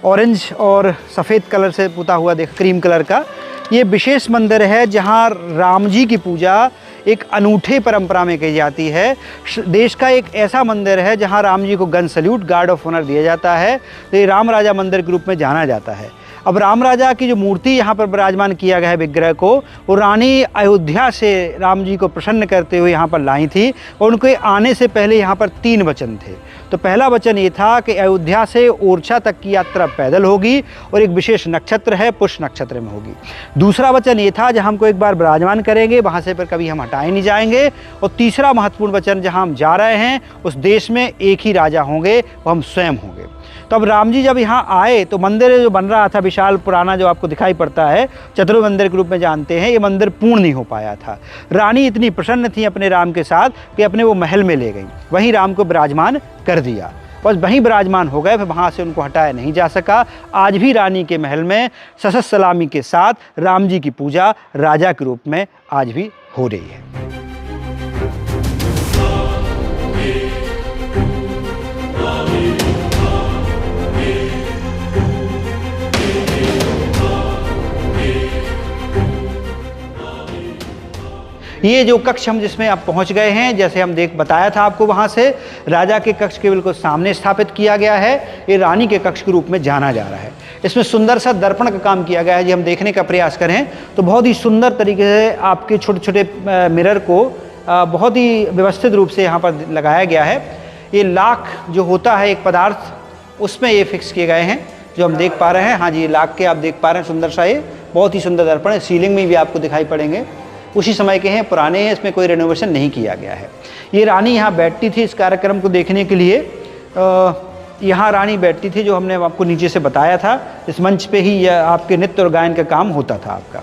ऑरेंज और सफ़ेद कलर से पुता हुआ, देख क्रीम कलर का। ये विशेष मंदिर है जहाँ राम जी की पूजा एक अनूठे परंपरा में की जाती है। देश का एक ऐसा मंदिर है जहाँ राम जी को gun salute, guard of honour दिया जाता है। तो ये राम राजा मंदिर के रूप में जाना जाता है। अब राम राजा की जो मूर्ति यहाँ पर विराजमान किया गया है विग्रह को, वो रानी अयोध्या से राम जी को प्रसन्न करते हुए यहाँ पर लाई थी। और उनके आने से पहले यहाँ पर 3 वचन थे। तो पहला वचन ये था कि अयोध्या से ओरछा तक की यात्रा पैदल होगी और एक विशेष नक्षत्र है, पुष्य नक्षत्र में होगी। दूसरा वचन ये था, जहाँ हमको एक बार विराजमान करेंगे वहाँ से फिर कभी हम हटाए नहीं जाएंगे। और तीसरा महत्वपूर्ण वचन, जहाँ हम जा रहे हैं उस देश में एक ही राजा होंगे, वो हम स्वयं होंगे। तो अब राम जी जब यहाँ आए तो मंदिर जो बन रहा था विशाल पुराना, जो आपको दिखाई पड़ता है चतुर्भुज मंदिर के रूप में जानते हैं, ये मंदिर पूर्ण नहीं हो पाया था। रानी इतनी प्रसन्न थी अपने राम के साथ कि अपने वो महल में ले गई, वहीं राम को विराजमान कर दिया। बस वहीं विराजमान हो गए, फिर वहाँ से उनको हटाया नहीं जा सका। आज भी रानी के महल में सशस्त्र सलामी के साथ राम जी की पूजा राजा के रूप में आज भी हो रही है। ये जो कक्ष हम जिसमें आप पहुंच गए हैं, जैसे हम बताया था आपको, वहां से राजा के कक्ष के बिल्कुल सामने स्थापित किया गया है। ये रानी के कक्ष के रूप में जाना जा रहा है। इसमें सुंदर सा दर्पण का काम किया गया है। जी हम देखने का प्रयास करें तो बहुत ही सुंदर तरीके से आपके छोटे छोटे मिरर को बहुत ही व्यवस्थित रूप से यहाँ पर लगाया गया है। ये लाख जो होता है एक पदार्थ, उसमें ये फिक्स किए गए हैं जो हम देख पा रहे हैं। हाँ जी, लाख के आप देख पा रहे हैं, सुंदर सा ये बहुत ही सुंदर दर्पण है। सीलिंग में भी आपको दिखाई पड़ेंगे, उसी समय के हैं, पुराने हैं, इसमें कोई रेनोवेशन नहीं किया गया है। ये रानी यहाँ बैठती थी इस कार्यक्रम को देखने के लिए। यहाँ रानी बैठती थी, जो हमने आपको नीचे से बताया था। इस मंच पे ही यह आपके नृत्य और गायन का काम होता था आपका।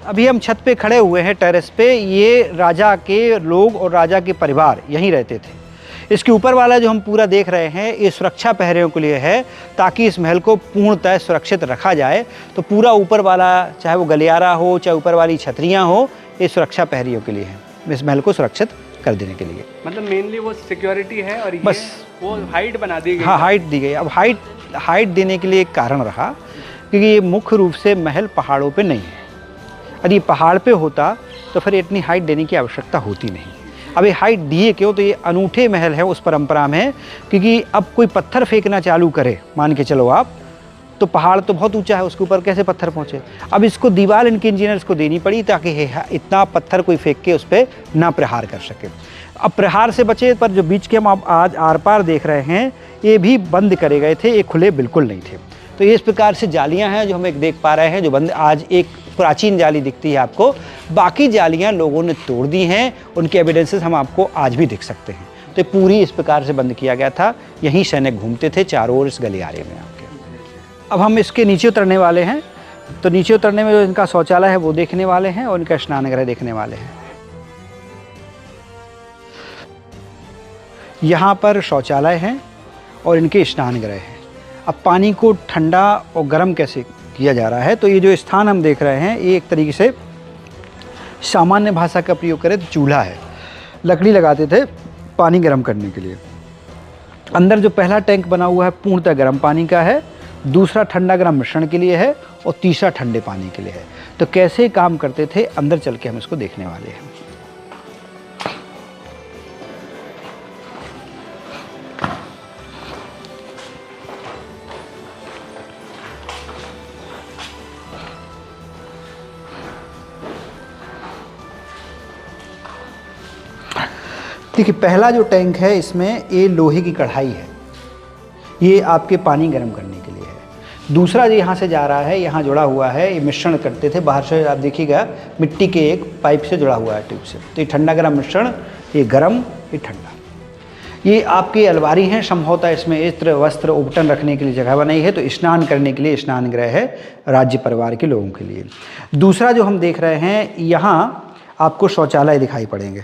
अभी हम छत पे खड़े हुए हैं, टेरेस पे। ये राजा के लोग और राजा के परिवार यहीं रहते थे। इसके ऊपर वाला जो हम पूरा देख रहे हैं, ये सुरक्षा पहरेओं के लिए है, ताकि इस महल को पूर्णतः सुरक्षित रखा जाए। तो पूरा ऊपर वाला, चाहे वो गलियारा हो, चाहे ऊपर वाली छतरियाँ हो, ये सुरक्षा पहरियों के लिए है, इस महल को सुरक्षित कर देने के लिए। मतलब मेनली वो सिक्योरिटी है और बस वो हाइट बना दी गई। हाँ, हाइट दी गई। अब हाइट देने के लिए एक कारण रहा, क्योंकि ये मुख्य रूप से महल पहाड़ों पे नहीं है। यदि पहाड़ पे होता तो फिर इतनी हाइट देने की आवश्यकता होती नहीं। अब ये हाइट दिए क्यों? तो ये अनूठे महल है उस परंपरा में, क्योंकि अब कोई पत्थर फेंकना चालू करे, मान के चलो आप, तो पहाड़ तो बहुत ऊंचा है, उसके ऊपर कैसे पत्थर पहुंचे। अब इसको दीवार इनके इंजीनियर्स को देनी पड़ी, ताकि इतना पत्थर कोई फेंक के उस पर ना प्रहार कर सके। अब प्रहार से बचे, पर जो बीच के हम आप आज आर पार देख रहे हैं, ये भी बंद करे गए थे, ये खुले बिल्कुल नहीं थे। तो ये इस प्रकार से जालियां हैं जो हम एक देख पा रहे हैं, जो बंद। आज एक प्राचीन जाली दिखती है आपको, बाकी जालियां लोगों ने तोड़ दी हैं, उनके एविडेंसेस हम आपको आज भी दिख सकते हैं। तो पूरी इस प्रकार से बंद किया गया था। यहीं सैनिक घूमते थे चारों ओर इस गलियारे में आपके। अब हम इसके नीचे उतरने वाले हैं, तो नीचे उतरने में जो इनका शौचालय है वो देखने वाले हैं, और इनका स्नानगृह देखने वाले हैं। यहाँ पर शौचालय हैं और इनके स्नानगृह हैं। अब पानी को ठंडा और गर्म कैसे किया जा रहा है, तो ये जो स्थान हम देख रहे हैं, ये एक तरीके से सामान्य भाषा का प्रयोग करें तो चूल्हा है। लकड़ी लगाते थे पानी गर्म करने के लिए। अंदर जो पहला टैंक बना हुआ है पूर्णतः गर्म पानी का है, दूसरा ठंडा गर्म मिश्रण के लिए है, और तीसरा ठंडे पानी के लिए है। तो कैसे काम करते थे, अंदर चल के हम इसको देखने वाले हैं। देखिए, पहला जो टैंक है, इसमें ये लोहे की कढ़ाई है, ये आपके पानी गर्म करने के लिए है। दूसरा जो यहाँ से जा रहा है, यहाँ जुड़ा हुआ है, ये मिश्रण करते थे बाहर से, आप देखिएगा मिट्टी के एक पाइप से जुड़ा हुआ है, ट्यूब से। तो ये ठंडा गर्म मिश्रण, ये गर्म, ये ठंडा। ये आपकी अलमारी हैं, संभवतः इसमें इत्र वस्त्र उपटन रखने के लिए जगह बनाई है। तो स्नान करने के लिए स्नानगृह है राज्य परिवार के लोगों के लिए। दूसरा जो हम देख रहे हैं, यहाँ आपको शौचालय दिखाई पड़ेंगे।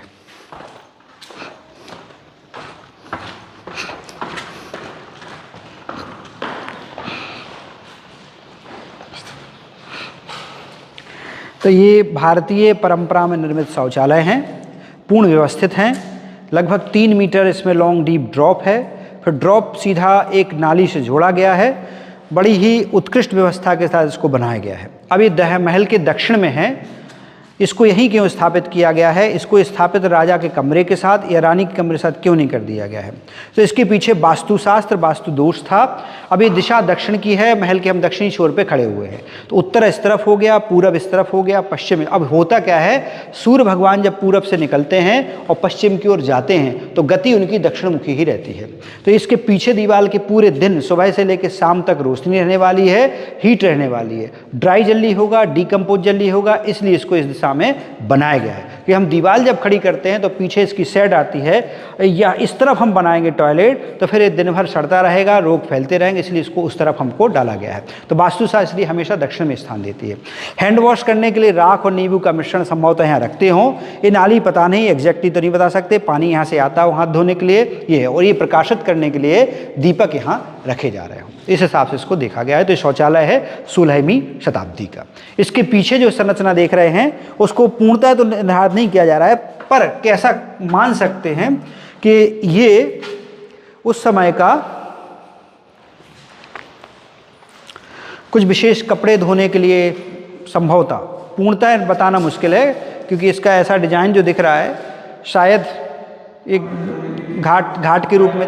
तो ये भारतीय परंपरा में निर्मित शौचालय हैं, पूर्ण व्यवस्थित हैं। लगभग 3 मीटर इसमें लॉन्ग डीप ड्रॉप है, फिर ड्रॉप सीधा एक नाली से जोड़ा गया है। बड़ी ही उत्कृष्ट व्यवस्था के साथ इसको बनाया गया है। अब ये महल के दक्षिण में है। इसको यहीं क्यों स्थापित किया गया है? इसको स्थापित राजा के कमरे के साथ या रानी के कमरे के साथ क्यों नहीं कर दिया गया है? तो इसके पीछे वास्तुशास्त्र, वास्तु दोष था। अब ये दिशा दक्षिण की है, महल के हम दक्षिणी छोर पे खड़े हुए हैं। तो उत्तर इस तरफ हो गया, पूरब इस तरफ हो गया, पश्चिम। अब होता क्या है, सूर्य भगवान जब पूरब से निकलते हैं और पश्चिम की ओर जाते हैं, तो गति उनकी दक्षिण मुखी ही रहती है। तो इसके पीछे दीवार के पूरे दिन, सुबह से लेकर शाम तक रोशनी रहने वाली है, हीट रहने वाली है। ड्राई जल्दी होगा, डिकम्पोज जल्दी होगा, इसलिए इसको इस दिशा में बनाया गया है कि हम दीवार जब खड़ी करते हैं तो पीछे इसकी शेड आती है, या इस तरफ हम बनाएंगे टॉयलेट तो फिर ये दिन भर सड़ता रहेगा, रोग फैलते रहेंगे, इसलिए इसको उस तरफ हमको डाला गया है। तो वास्तुशास्त्री हमेशा दक्षिण में स्थान देती है। हैंड वॉश करने के लिए राख और नींबू का मिश्रण संभवतः यहाँ रखते हों। ये नाली पता नहीं, एग्जैक्टली तो नहीं बता सकते। पानी यहाँ से आता हो हाथ धोने के लिए, ये है। और ये प्रकाशित करने के लिए दीपक यहाँ रखे जा रहे हों, इस हिसाब से इसको देखा गया है। तो शौचालय है 16वीं शताब्दी का। इसके पीछे जो संरचना देख रहे हैं उसको पूर्णतः तो निर्धारित नहीं किया जा रहा है, पर कैसा मान सकते हैं कि ये उस समय का कुछ विशेष कपड़े धोने के लिए संभवतः पूर्णतः बताना मुश्किल है, क्योंकि इसका ऐसा डिजाइन जो दिख रहा है शायद एक घाट के रूप में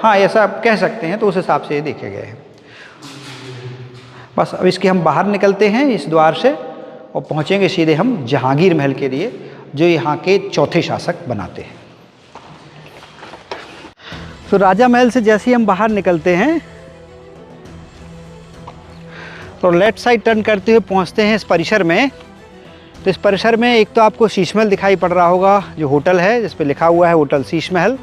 हाँ ऐसा आप कह सकते हैं, तो उस हिसाब से ये देखे गए हैं। बस अब इसके हम बाहर निकलते हैं इस द्वार से और पहुँचेंगे सीधे हम जहांगीर महल के लिए, जो यहाँ के चौथे शासक बनाते हैं। तो राजा महल से जैसे ही हम बाहर निकलते हैं तो लेफ्ट साइड टर्न करते हुए पहुँचते हैं इस परिसर में। तो इस परिसर में एक तो आपको शीश महल दिखाई पड़ रहा होगा, जो होटल है जिस पे लिखा हुआ है होटल शीश महल,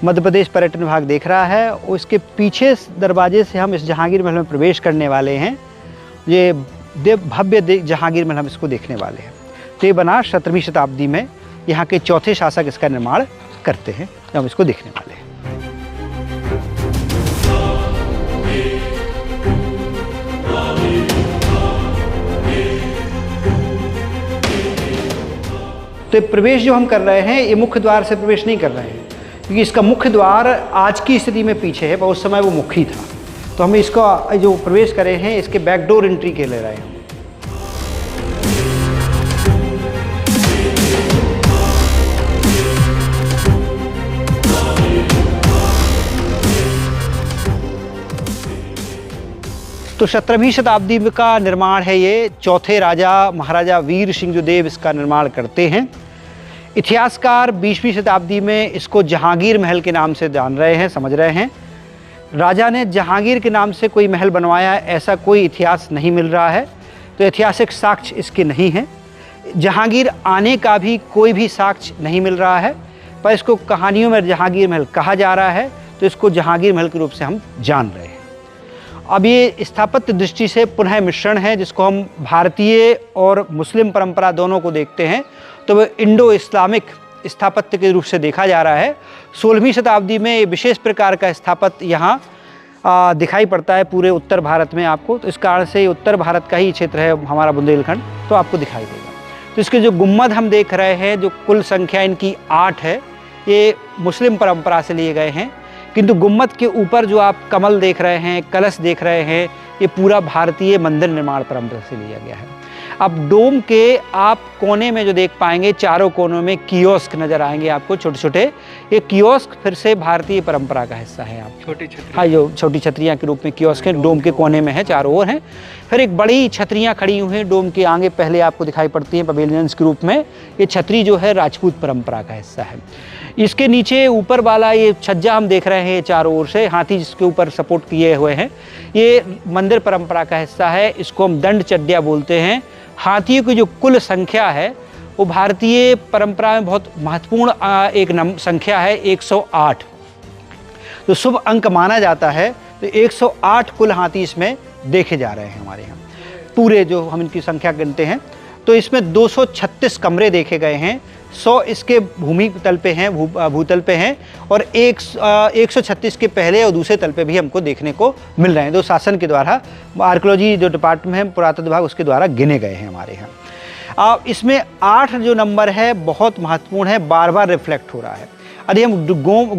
मध्य प्रदेश पर्यटन विभाग देख रहा है। और इसके पीछे दरवाजे से हम इस जहांगीर महल में प्रवेश करने वाले हैं। ये भव्य जहांगीर महल हम इसको देखने वाले हैं। तो ये बना 17वीं शताब्दी में, यहाँ के चौथे शासक इसका निर्माण करते हैं, तो हम इसको देखने वाले हैं। तो प्रवेश जो हम कर रहे हैं ये मुख्य द्वार से प्रवेश नहीं कर रहे हैं, क्योंकि इसका मुख्य द्वार आज की स्थिति में पीछे है, पर उस समय वो मुख्य ही था। तो हम इसका जो प्रवेश करे हैं इसके बैकडोर एंट्री के ले रहे हैं। तो 17वीं शताब्दी का निर्माण है ये। चौथे राजा महाराजा वीर सिंह जो देव इसका निर्माण करते हैं। इतिहासकार 20वीं शताब्दी में इसको जहांगीर महल के नाम से जान रहे हैं, समझ रहे हैं। राजा ने जहांगीर के नाम से कोई महल बनवाया ऐसा कोई इतिहास नहीं मिल रहा है, तो ऐतिहासिक साक्ष्य इसके नहीं हैं। जहांगीर आने का भी कोई भी साक्ष्य नहीं मिल रहा है, पर इसको कहानियों में जहांगीर महल कहा जा रहा है, तो इसको जहांगीर महल के रूप से हम जान रहे हैं। अब ये स्थापत्य दृष्टि से पुनः मिश्रण है, जिसको हम भारतीय और मुस्लिम परंपरा दोनों को देखते हैं तो वह इंडो इस्लामिक स्थापत्य के रूप से देखा जा रहा है। 16वीं शताब्दी में ये विशेष प्रकार का स्थापत्य यहाँ दिखाई पड़ता है पूरे उत्तर भारत में आपको। तो इस कारण से उत्तर भारत का ही क्षेत्र है हमारा बुंदेलखंड, तो आपको दिखाई देगा। तो इसके जो गुम्मद हम देख रहे हैं, जो कुल संख्या इनकी 8 है, ये मुस्लिम परंपरा से लिए गए हैं। किंतु गुम्मद के ऊपर जो आप कमल देख रहे हैं, कलश देख रहे हैं, ये पूरा भारतीय मंदिर निर्माण परंपरा से लिया गया है। अब डोम के आप कोने में जो देख पाएंगे, चारों कोनों में कियोस्क नज़र आएंगे आपको छोटे छोटे। ये कियोस्क फिर से भारतीय परंपरा का हिस्सा है। आप छोटी छतरी, हाँ, जो छोटी छतरियाँ के रूप में कियोस्क है, डोम के कोने में है, चारों ओर हैं। फिर एक बड़ी छतरियाँ खड़ी हुई हैं डोम के आगे, पहले आपको दिखाई पड़ती हैं पवेलियंस के रूप में। ये छतरी जो है राजपूत परंपरा का हिस्सा है। इसके नीचे ऊपर वाला ये छज्जा हम देख रहे हैं चारों ओर से, हाथी जिसके ऊपर सपोर्ट किए हुए हैं, ये मंदिर परंपरा का हिस्सा है। इसको हम दंड चड्या बोलते हैं। हाथियों की जो कुल संख्या है वो भारतीय परंपरा में बहुत महत्वपूर्ण एक संख्या है, 108। तो शुभ अंक माना जाता है। तो 108 कुल हाथी इसमें देखे जा रहे हैं हमारे यहाँ, पूरे जो हम इनकी संख्या गिनते हैं। तो इसमें 236 कमरे देखे गए हैं, 100 इसके भूमि तल पे हैं, भूतल पे हैं, और 136 के पहले और दूसरे तल पे भी हमको देखने को मिल रहे हैं। जो शासन के द्वारा, आर्कियोलॉजी जो डिपार्टमेंट है, पुरातत्व विभाग, उसके द्वारा गिने गए हैं हमारे यहाँ। इसमें 8 जो नंबर है बहुत महत्वपूर्ण है, बार बार रिफ्लेक्ट हो रहा है। यदि हम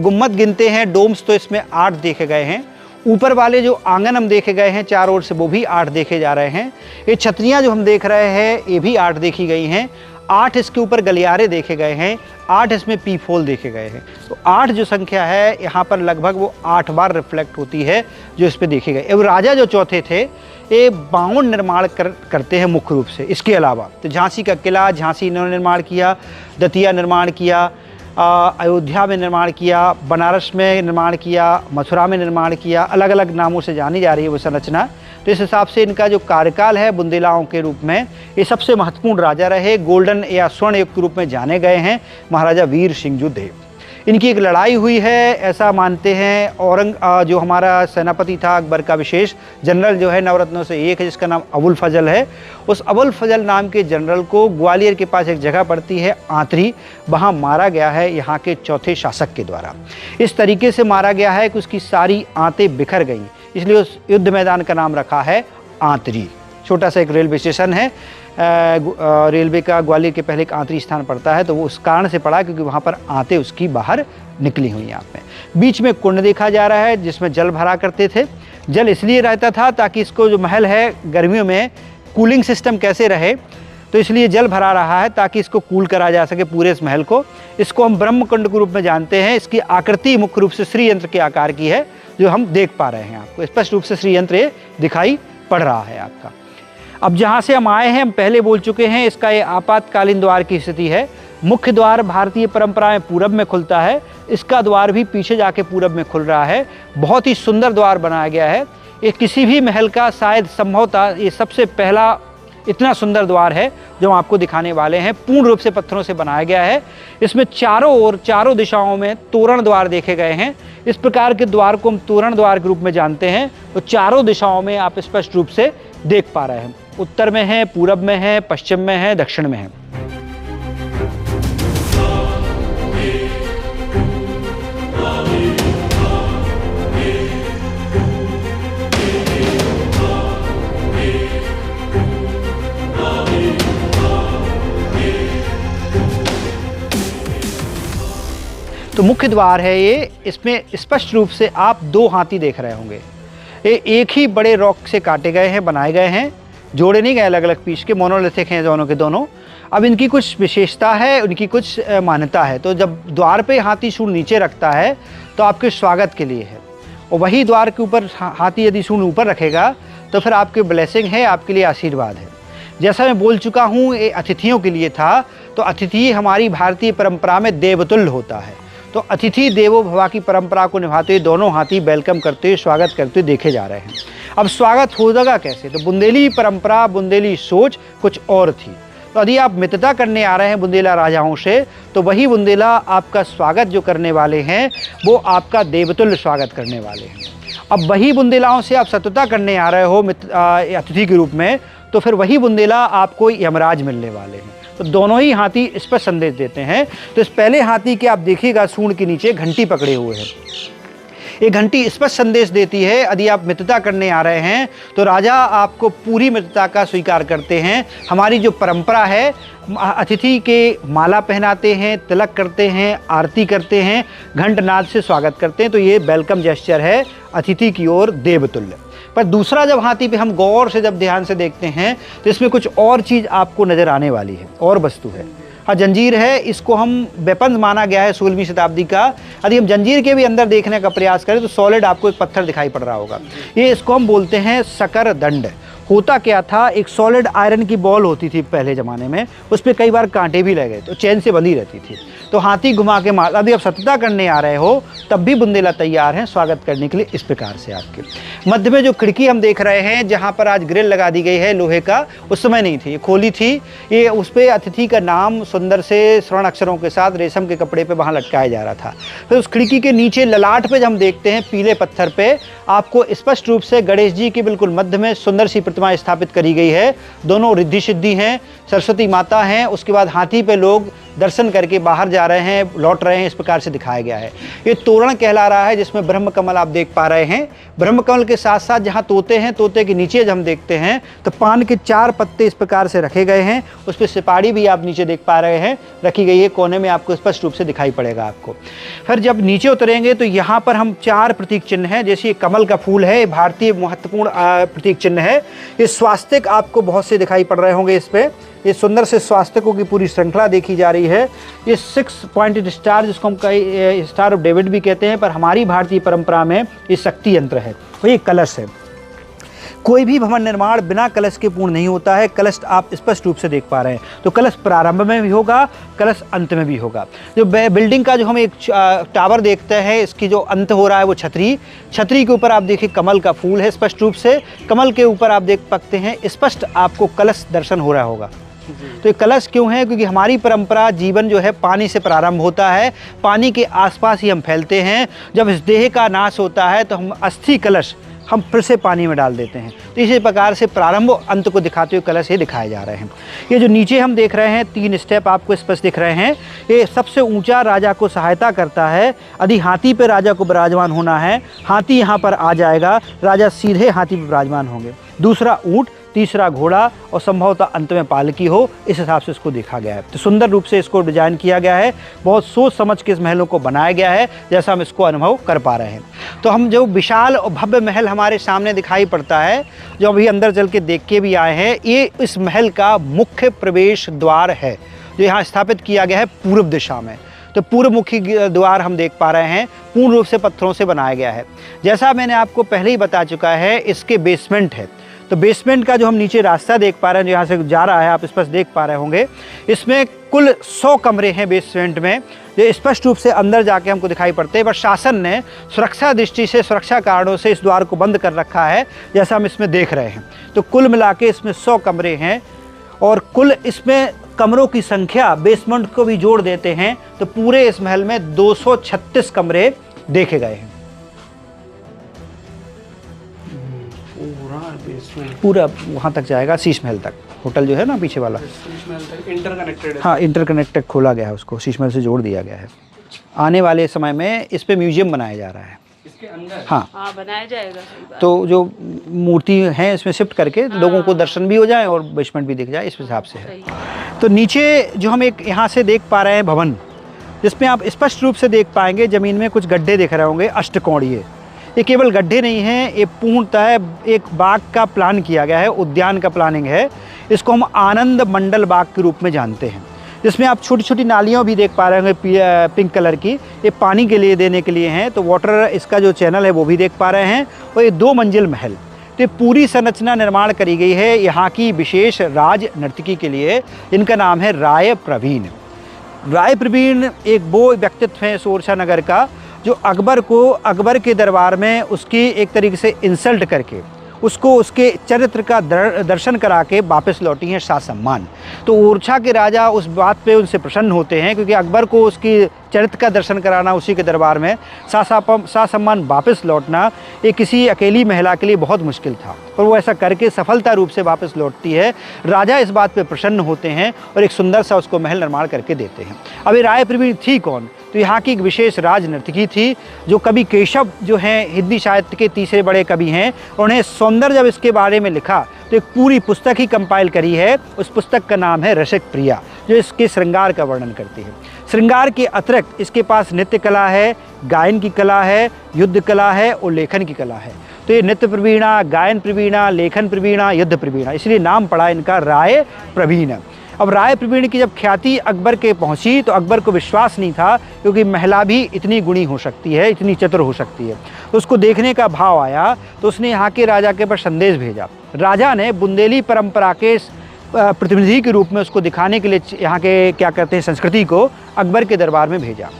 गुम्मद गिनते हैं, डोम्स, तो इसमें 8 देखे गए हैं। ऊपर वाले जो आंगन हम देखे गए हैं चारों ओर से, वो भी 8 देखे जा रहे हैं। ये छतरियाँ जो हम देख रहे हैं, ये भी 8 देखी गई हैं। 8 इसके ऊपर गलियारे देखे गए हैं, 8 इसमें पीफोल देखे गए हैं। तो 8 जो संख्या है यहाँ पर लगभग वो 8 बार रिफ्लेक्ट होती है जो इस पर देखे गए। एवं राजा जो चौथे थे ये 52 निर्माण करते हैं मुख्य रूप से। इसके अलावा तो झांसी का किला, झांसी इन्होंने निर्माण किया, दतिया निर्माण किया, अयोध्या में निर्माण किया, बनारस में निर्माण किया, मथुरा में निर्माण किया। अलग अलग नामों से जानी जा रही है वो संरचना। तो इस हिसाब से इनका जो कार्यकाल है बुंदेलाओं के रूप में ये सबसे महत्वपूर्ण राजा रहे। गोल्डन या स्वर्ण युग के रूप में जाने गए हैं महाराजा वीर सिंह जो देव। इनकी एक लड़ाई हुई है ऐसा मानते हैं। जो हमारा सेनापति था अकबर का विशेष जनरल जो है नवरत्नों से एक है, जिसका नाम अबुल फजल है। उस अबुल फजल नाम के जनरल को ग्वालियर के पास एक जगह पड़ती है आंतरी, वहाँ मारा गया है यहाँ के चौथे शासक के द्वारा। इस तरीके से मारा गया है कि उसकी सारी आंतें बिखर गईं, इसलिए उस युद्ध मैदान का नाम रखा है आंतरी। छोटा सा एक रेलवे स्टेशन है रेलवे का, ग्वालियर के पहले एक आंतरी स्थान पड़ता है, तो वो उस कारण से पड़ा क्योंकि वहाँ पर आंतें उसकी बाहर निकली हुई यहाँ पे। बीच में कुंड देखा जा रहा है जिसमें जल भरा करते थे। जल इसलिए रहता था ताकि इसको जो महल है गर्मियों में कूलिंग सिस्टम कैसे रहे, तो इसलिए जल भरा रहा है ताकि इसको कूल करा जा सके पूरे इस महल को। इसको हम ब्रह्मकुंड के रूप में जानते हैं। इसकी आकृति मुख्य रूप से श्री यंत्र के आकार की है, जो हम देख पा रहे हैं। आपको स्पष्ट रूप से श्री यंत्र दिखाई पड़ रहा है आपका। अब जहाँ से हम आए हैं, हम पहले बोल चुके हैं, इसका ये आपातकालीन द्वार की स्थिति है। मुख्य द्वार भारतीय परंपरा में पूरब में खुलता है, इसका द्वार भी पीछे जाके पूरब में खुल रहा है। बहुत ही सुंदर द्वार बनाया गया है। ये किसी भी महल का शायद संभवतः ये सबसे पहला इतना सुंदर द्वार है जो हम आपको दिखाने वाले हैं। पूर्ण रूप से पत्थरों से बनाया गया है। इसमें चारों ओर, चारों दिशाओं में तोरण द्वार देखे गए हैं। इस प्रकार के द्वार को हम तोरण द्वार के रूप में जानते हैं। तो चारों दिशाओं में आप स्पष्ट रूप से देख पा रहे हैं। उत्तर में है, पूरब में है, पश्चिम में है, दक्षिण में है। तो मुख्य द्वार है ये। इसमें स्पष्ट रूप से आप दो हाथी देख रहे होंगे। ये एक ही बड़े रॉक से काटे गए हैं, बनाए गए हैं, जोड़े नहीं गए अलग अलग पीस के, मोनोलिथिक हैं दोनों के दोनों। अब इनकी कुछ विशेषता है, उनकी कुछ मान्यता है। तो जब द्वार पे हाथी सूंड नीचे रखता है तो आपके स्वागत के लिए है, और वही द्वार के ऊपर हाथी यदि सूंड ऊपर रखेगा तो फिर आपके ब्लेसिंग है, आपके लिए आशीर्वाद है। जैसा मैं बोल चुका हूँ, ये अतिथियों के लिए था। तो अतिथि हमारी भारतीय परंपरा में देवतुल्य होता है। तो अतिथि देवो भव की परंपरा को निभाते हुए दोनों हाथी वेलकम करते हुए, स्वागत करते हुए देखे जा रहे हैं। अब स्वागत होगा कैसे? तो बुंदेली परंपरा, बुंदेली सोच कुछ और थी। तो यदि आप मित्रता करने आ रहे हैं बुंदेला राजाओं से, तो वही बुंदेला आपका स्वागत जो करने वाले हैं वो आपका देवतुल्य स्वागत करने वाले हैं। अब वही बुंदेलाओं से आप शत्रुता करने आ रहे हो अतिथि के रूप में, तो फिर वही बुंदेला आपको यमराज मिलने वाले हैं। तो दोनों ही हाथी इस पर संदेश देते हैं। तो इस पहले हाथी के आप देखिएगा सूंड के नीचे घंटी पकड़े हुए हैं। ये घंटी स्पष्ट संदेश देती है, यदि आप मित्रता करने आ रहे हैं तो राजा आपको पूरी मित्रता का स्वीकार करते हैं। हमारी जो परंपरा है, अतिथि के माला पहनाते हैं, तिलक करते हैं, आरती करते हैं, घंटनाद से स्वागत करते हैं। तो ये वेलकम जेस्चर है अतिथि की ओर देवतुल्य। पर दूसरा जब हाथी पे हम गौर से जब ध्यान से देखते हैं तो इसमें कुछ और चीज़ आपको नज़र आने वाली है, और वस्तु है। हाँ, जंजीर है। इसको हम वेपन माना गया है 16वीं शताब्दी का। यदि हम जंजीर के भी अंदर देखने का प्रयास करें तो सॉलिड आपको एक पत्थर दिखाई पड़ रहा होगा। ये इसको हम बोलते हैं शकर दंड। होता क्या था, एक सॉलिड आयरन की बॉल होती थी पहले ज़माने में, उस पर कई बार कांटे भी लगे तो चैन से बंधी रहती थी। तो हाथी घुमा के मार, यदि आप शत्रुता करने आ रहे हो तब भी बुंदेला तैयार हैं स्वागत करने के लिए। इस प्रकार से आपके मध्य में जो खिड़की हम देख रहे हैं, जहाँ पर आज ग्रिल लगा दी गई है लोहे का, उस समय नहीं थी, ये खोली थी। ये उस पर अतिथि का नाम सुंदर से स्वर्ण अक्षरों के साथ रेशम के कपड़े पे वहाँ लटकाया जा रहा था। फिर उस खिड़की के नीचे ललाट पे जब हम देखते हैं पीले पत्थर पे, आपको स्पष्ट रूप से गणेश जी के बिल्कुल मध्य में सुंदर सी प्रतिमा स्थापित करी गई है। दोनों रिद्धि सिद्धि हैं, सरस्वती माता हैं। उसके बाद हाथी पे लोग दर्शन करके बाहर जा रहे हैं, लौट रहे हैं, इस प्रकार से दिखाया गया है। ये तोरण कहला रहा है, जिसमें ब्रह्म कमल आप देख पा रहे हैं। ब्रह्म कमल के साथ साथ जहाँ तोते हैं, तोते के नीचे जब हम देखते हैं तो पान के 4 पत्ते इस प्रकार से रखे गए हैं। उस पर सुपारी भी आप नीचे देख पा रहे हैं रखी गई है, कोने में आपको स्पष्ट रूप से दिखाई पड़ेगा आपको। फिर जब नीचे उतरेंगे तो यहाँ पर हम 4 प्रतीक चिन्ह हैं। जैसे ये कमल का फूल है, भारतीय महत्वपूर्ण प्रतीक चिन्ह है। ये स्वास्तिक आपको बहुत से दिखाई पड़ रहे होंगे इस पर। ये सुंदर से स्वास्तिकों की पूरी श्रृंखला देखी जा रही है। ये 6 पॉइंटेड स्टार, जिसको हम कई स्टार ऑफ डेविड भी कहते हैं, पर हमारी भारतीय परंपरा में ये शक्ति यंत्र है। और ये कलश है। कोई भी भवन निर्माण बिना कलश के पूर्ण नहीं होता है। कलश आप स्पष्ट रूप से देख पा रहे हैं। तो कलश प्रारंभ में भी होगा, कलश अंत में भी होगा। जो बिल्डिंग का जो हम एक टावर देखते हैं, इसकी जो अंत हो रहा है वो छतरी के ऊपर आप देखिए कमल का फूल है स्पष्ट रूप से। कमल के ऊपर आप देख सकते हैं स्पष्ट आपको कलश दर्शन हो रहा होगा। तो ये कलश क्यों है? क्योंकि हमारी परंपरा, जीवन जो है पानी से प्रारंभ होता है, पानी के आसपास ही हम फैलते हैं। जब इस देह का नाश होता है तो हम अस्थि कलश हम फिर से पानी में डाल देते हैं। तो इसी प्रकार से प्रारंभ अंत को दिखाते हुए कलश ये दिखाए जा रहे हैं। ये जो नीचे हम देख रहे हैं 3 स्टेप आपको स्पष्ट दिख रहे हैं। ये सबसे ऊंचा राजा को सहायता करता है। यदि हाथी पे राजा को विराजमान होना है, हाथी यहाँ पर आ जाएगा, राजा सीधे हाथी पर विराजमान होंगे। दूसरा ऊँट, तीसरा घोड़ा और संभवतः अंत में पालकी हो, इस हिसाब से इसको देखा गया है। तो सुंदर रूप से इसको डिजाइन किया गया है, बहुत सोच समझ के इस महलों को बनाया गया है, जैसा हम इसको अनुभव कर पा रहे हैं। तो हम जो विशाल और भव्य महल हमारे सामने दिखाई पड़ता है, जो अभी अंदर चल के देख के भी आए हैं, ये इस महल का मुख्य प्रवेश द्वार है, जो यहाँ स्थापित किया गया है पूर्व दिशा में। तो पूर्वमुखी द्वार हम देख पा रहे हैं, पूर्ण रूप से पत्थरों से बनाया गया है। जैसा मैंने आपको पहले ही बता चुका है, इसके बेसमेंट है। तो बेसमेंट का जो हम नीचे रास्ता देख पा रहे हैं, जो यहाँ से जा रहा है, आप स्पष्ट देख पा रहे होंगे, इसमें कुल 100 कमरे हैं बेसमेंट में, जो स्पष्ट रूप से अंदर जाके हमको दिखाई पड़ते हैं। पर शासन ने सुरक्षा दृष्टि से, सुरक्षा कारणों से इस द्वार को बंद कर रखा है, जैसा हम इसमें देख रहे हैं। तो कुल मिला के इसमें 100 कमरे हैं, और कुल इसमें कमरों की संख्या बेसमेंट को भी जोड़ देते हैं तो पूरे इस महल में 236 कमरे देखे गए हैं। पूरा बेसमेंट, पूरा वहाँ तक जाएगा, शीश महल तक। होटल जो है ना पीछे वाला, शीश महल तक इंटरकनेक्टेड है। हाँ, इंटरकनेक्टेड खोला गया है, उसको शीश महल से जोड़ दिया गया है। आने वाले समय में इस पे म्यूजियम बनाया जा रहा है इसके अंदर। हाँ, बनाया जाएगा, सही बात। तो जो मूर्ति है इसमें शिफ्ट करके लोगों को दर्शन भी हो जाए और बेसमेंट भी दिख जाए, इस हिसाब से है। तो नीचे जो हम एक यहाँ से देख पा रहे हैं भवन, जिसमें आप स्पष्ट रूप से देख पाएंगे ज़मीन में कुछ गड्ढे दिख रहे होंगे, अष्टकोणीय। ये केवल गड्ढे नहीं हैं, ये पूर्णतः एक बाग का प्लान किया गया है, उद्यान का प्लानिंग है। इसको हम आनंद मंडल बाग के रूप में जानते हैं, जिसमें आप छोटी छोटी नालियाँ भी देख पा रहे होंगे पिंक कलर की, ये पानी के लिए देने के लिए हैं। तो वाटर इसका जो चैनल है वो भी देख पा रहे हैं। और ये 2 मंजिल महल, तो ये पूरी संरचना निर्माण करी गई है यहाँ की विशेष राज नर्तकी के लिए, जिनका नाम है राय प्रवीण। राय प्रवीण एक वो व्यक्तित्व है ओरछा नगर का, जो अकबर के दरबार में उसकी एक तरीके से इंसल्ट करके उसको उसके चरित्र का दर्शन करा के वापस लौटी हैं सा सम्मान। तो ओरछा के राजा उस बात पे उनसे प्रसन्न होते हैं, क्योंकि अकबर को उसकी चरित्र का दर्शन कराना उसी के दरबार में सा सम्मान वापस लौटना ये किसी अकेली महिला के लिए बहुत मुश्किल था, और वो ऐसा करके सफलता रूप से वापस लौटती है। राजा इस बात पे प्रसन्न होते हैं और एक सुंदर सा उसको महल निर्माण करके देते हैं। अब ये राय प्रवीण थी कौन? तो यहाँ की एक विशेष राज नर्तकी थी, जो कवि केशव जो हैं हिंदी साहित्य के तीसरे बड़े कवि हैं, उन्हें सौंदर्य जब इसके बारे में लिखा तो एक पूरी पुस्तक ही कंपाइल करी है। उस पुस्तक का नाम है रसिक प्रिया, जो इसके श्रृंगार का वर्णन करती है। श्रृंगार के अतिरिक्त इसके पास नृत्य कला है, गायन की कला है, युद्ध कला है और लेखन की कला है। तो ये नृत्य प्रवीणा, गायन प्रवीणा, लेखन प्रवीणा, युद्ध प्रवीणा, इसलिए नाम पड़ा इनका राय प्रवीण। अब राय प्रवीण की जब ख्याति अकबर के पहुंची तो अकबर को विश्वास नहीं था, क्योंकि महिला भी इतनी गुणी हो सकती है, इतनी चतुर हो सकती है। तो उसको देखने का भाव आया, तो उसने यहाँ के राजा के पास संदेश भेजा। राजा ने बुंदेली परंपरा के प्रतिनिधि के रूप में उसको दिखाने के लिए यहाँ के क्या कहते हैं संस्कृति को अकबर के दरबार में भेजा।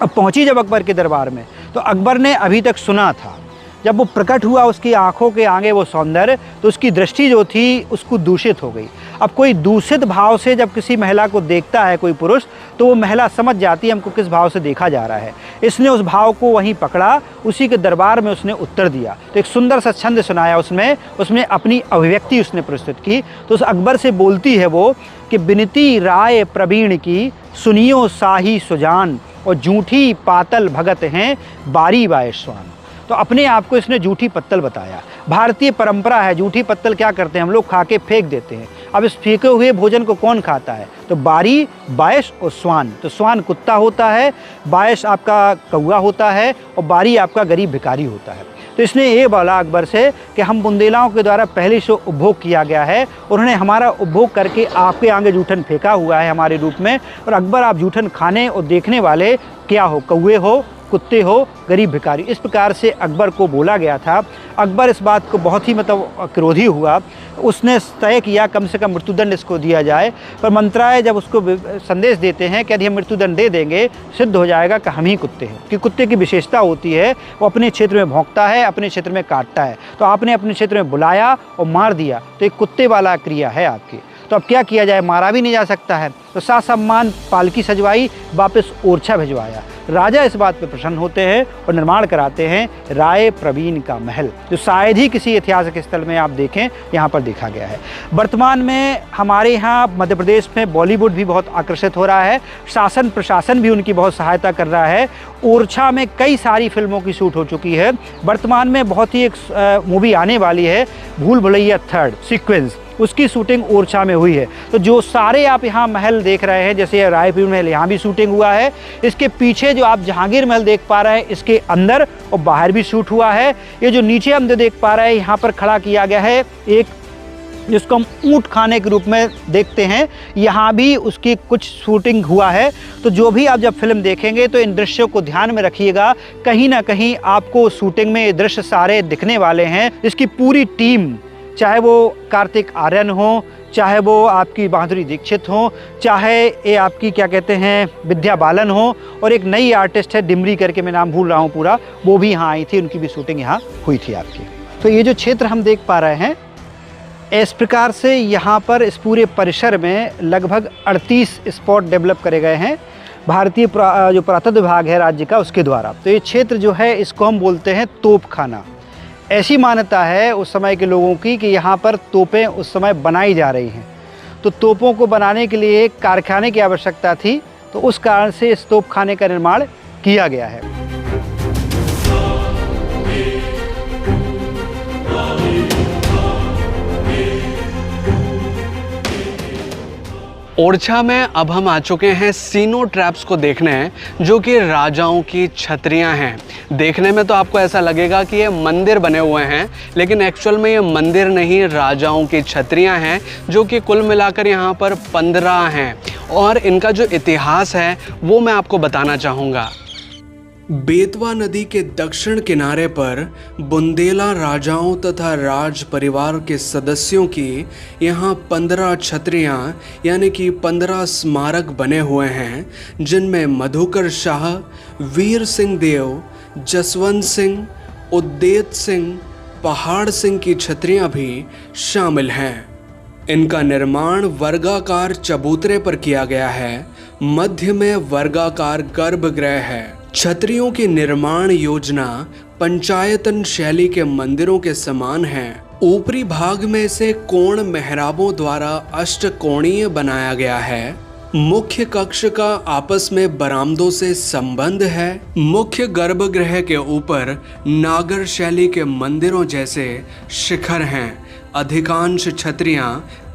अब पहुँची जब अकबर के दरबार में, तो अकबर ने अभी तक सुना था, जब वो प्रकट हुआ उसकी आंखों के आगे वो सौंदर्य, तो उसकी दृष्टि जो थी उसको दूषित हो गई। अब कोई दूषित भाव से जब किसी महिला को देखता है कोई पुरुष, तो वो महिला समझ जाती है हमको किस भाव से देखा जा रहा है। इसने उस भाव को वहीं पकड़ा, उसी के दरबार में उसने उत्तर दिया। तो एक सुंदर सा छंद सुनाया उसमें अपनी अभिव्यक्ति उसने प्रस्तुत की। तो उस अकबर से बोलती है वो कि बिनती राय प्रवीण की, सुनियो साही सुजान, और जूठी पातल भगत हैं बारी बायश्वान। तो अपने आप को इसने जूठी पत्तल बताया। भारतीय परंपरा है, जूठी पत्तल क्या करते हैं हम लोग, खा के फेंक देते हैं। अब इस फेंके हुए भोजन को कौन खाता है? तो बारी, बायश और स्वान। तो स्वान कुत्ता होता है, बायश आपका कौवा होता है, और बारी आपका गरीब भिखारी होता है। तो इसने ये बोला अकबर से कि हम बुंदेलाओं के द्वारा पहले से उपभोग किया गया है, उन्होंने हमारा उपभोग करके आपके आगे जूठन फेंका हुआ है हमारे रूप में, और अकबर आप जूठन खाने और देखने वाले क्या हो, कौवे हो, कुत्ते हो, गरीब भिखारी। इस प्रकार से अकबर को बोला गया था। अकबर इस बात को बहुत ही क्रोधी हुआ। उसने तय किया कम से कम मृत्युदंड इसको दिया जाए। पर मंत्रालय जब उसको संदेश देते हैं कि यदि हम मृत्युदंड दे देंगे, सिद्ध हो जाएगा कि हम ही कुत्ते हैं। कि कुत्ते की विशेषता होती है वो अपने क्षेत्र में भौंकता है, अपने क्षेत्र में काटता है। तो आपने अपने क्षेत्र में बुलाया और मार दिया, तो एक कुत्ते वाला क्रिया है आपकी। तो अब क्या किया जाए, मारा भी नहीं जा सकता है। तो सासम्मान पालकी सजवाई, वापस ओरछा भिजवाया। राजा इस बात पर प्रसन्न होते हैं और निर्माण कराते हैं राय प्रवीण का महल, जो शायद ही किसी ऐतिहासिक स्थल में आप देखें, यहाँ पर देखा गया है। वर्तमान में हमारे यहाँ मध्य प्रदेश में बॉलीवुड भी बहुत आकर्षित हो रहा है, शासन प्रशासन भी उनकी बहुत सहायता कर रहा है। ओरछा में कई सारी फिल्मों की शूट हो चुकी है। वर्तमान में बहुत ही एक मूवी आने वाली है, भूल भुलैया 3 सीक्वेंस, उसकी शूटिंग ओरछा में हुई है। तो जो सारे आप यहाँ महल देख रहे हैं, जैसे रायपुर महल, यहाँ भी शूटिंग हुआ है। इसके पीछे जो आप जहांगीर महल देख पा रहे हैं, इसके अंदर और बाहर भी शूट हुआ है। ये जो नीचे हम जो देख पा रहे हैं, यहाँ पर खड़ा किया गया है एक, जिसको हम ऊँट खाने के रूप में देखते हैं, यहाँ भी उसकी कुछ शूटिंग हुआ है। तो जो भी आप जब फिल्म देखेंगे तो इन दृश्यों को ध्यान में रखिएगा, कहीं ना कहीं आपको शूटिंग में ये दृश्य सारे दिखने वाले हैं। इसकी पूरी टीम, चाहे वो कार्तिक आर्यन हो, चाहे वो आपकी माधुरी दीक्षित हो, चाहे ये आपकी क्या कहते हैं विद्या बालन हो, और एक नई आर्टिस्ट है डिमरी करके, मैं नाम भूल रहा हूँ पूरा, वो भी यहाँ आई थी, उनकी भी शूटिंग यहाँ हुई थी आपकी। तो ये जो क्षेत्र हम देख पा रहे हैं, इस प्रकार से यहाँ पर इस पूरे परिसर में लगभग 38 स्पॉट डेवलप करे गए हैं भारतीय जो पुरातत्व विभाग है राज्य का, उसके द्वारा। तो ये क्षेत्र जो है, इसको हम बोलते हैं तोपखाना। ऐसी मान्यता है उस समय के लोगों की कि यहाँ पर तोपें उस समय बनाई जा रही हैं। तो तोपों को बनाने के लिए एक कारखाने की आवश्यकता थी, तो उस कारण से इस तोपखाने का निर्माण किया गया है। ओरछा में अब हम आ चुके हैं सीनो ट्रैप्स को देखने, जो कि राजाओं की छतरियां हैं। देखने में तो आपको ऐसा लगेगा कि ये मंदिर बने हुए हैं, लेकिन एक्चुअल में ये मंदिर नहीं, राजाओं की छतरियां हैं, जो कि कुल मिलाकर यहाँ पर 15 हैं। और इनका जो इतिहास है वो मैं आपको बताना चाहूँगा। बेतवा नदी के दक्षिण किनारे पर बुंदेला राजाओं तथा राज परिवार के सदस्यों की यहाँ 15 छतरियाँ यानी कि 15 स्मारक बने हुए हैं, जिनमें मधुकर शाह, वीर सिंह देव, जसवंत सिंह, उद्देत सिंह, पहाड़ सिंह की छतरियाँ भी शामिल हैं। इनका निर्माण वर्गाकार चबूतरे पर किया गया है। मध्य में वर्गाकार गर्भगृह है। छतरियों की निर्माण योजना पंचायतन शैली के मंदिरों के समान है। ऊपरी भाग में से कोण मेहराबों द्वारा अष्टकोणीय बनाया गया है। मुख्य कक्ष का आपस में बरामदों से संबंध है। मुख्य गर्भगृह के ऊपर नागर शैली के मंदिरों जैसे शिखर हैं। अधिकांश छतरियां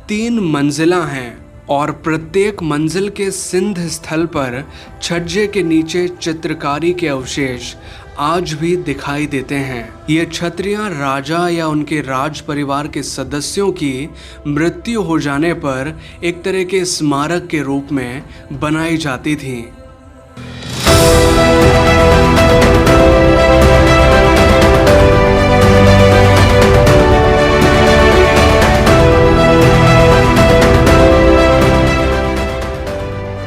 3 मंजिला हैं और प्रत्येक मंजिल के सिंध स्थल पर छज्जे के नीचे चित्रकारी के अवशेष आज भी दिखाई देते हैं। ये छतरियां राजा या उनके राज परिवार के सदस्यों की मृत्यु हो जाने पर एक तरह के स्मारक के रूप में बनाई जाती थीं।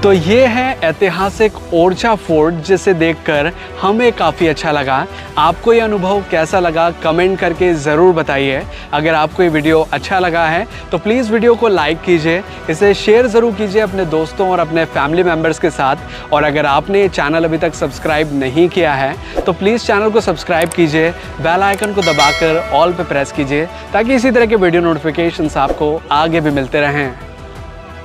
तो ये है ऐतिहासिक ओरछा फोर्ट, जिसे देखकर हमें काफ़ी अच्छा लगा। आपको ये अनुभव कैसा लगा कमेंट करके ज़रूर बताइए। अगर आपको ये वीडियो अच्छा लगा है तो प्लीज़ वीडियो को लाइक कीजिए, इसे शेयर ज़रूर कीजिए अपने दोस्तों और अपने फैमिली मेम्बर्स के साथ। और अगर आपने ये चैनल अभी तक सब्सक्राइब नहीं किया है तो प्लीज़ चैनल को सब्सक्राइब कीजिए, बेल आइकन को दबाकर ऑल पे प्रेस कीजिए, ताकि इसी तरह के वीडियो नोटिफिकेशंस आपको आगे भी मिलते रहें।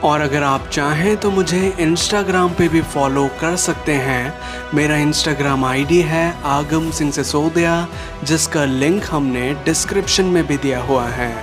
और अगर आप चाहें तो मुझे इंस्टाग्राम पे भी फॉलो कर सकते हैं। मेरा इंस्टाग्राम आईडी है आगम सिंह सिसोदिया, जिसका लिंक हमने डिस्क्रिप्शन में भी दिया हुआ है।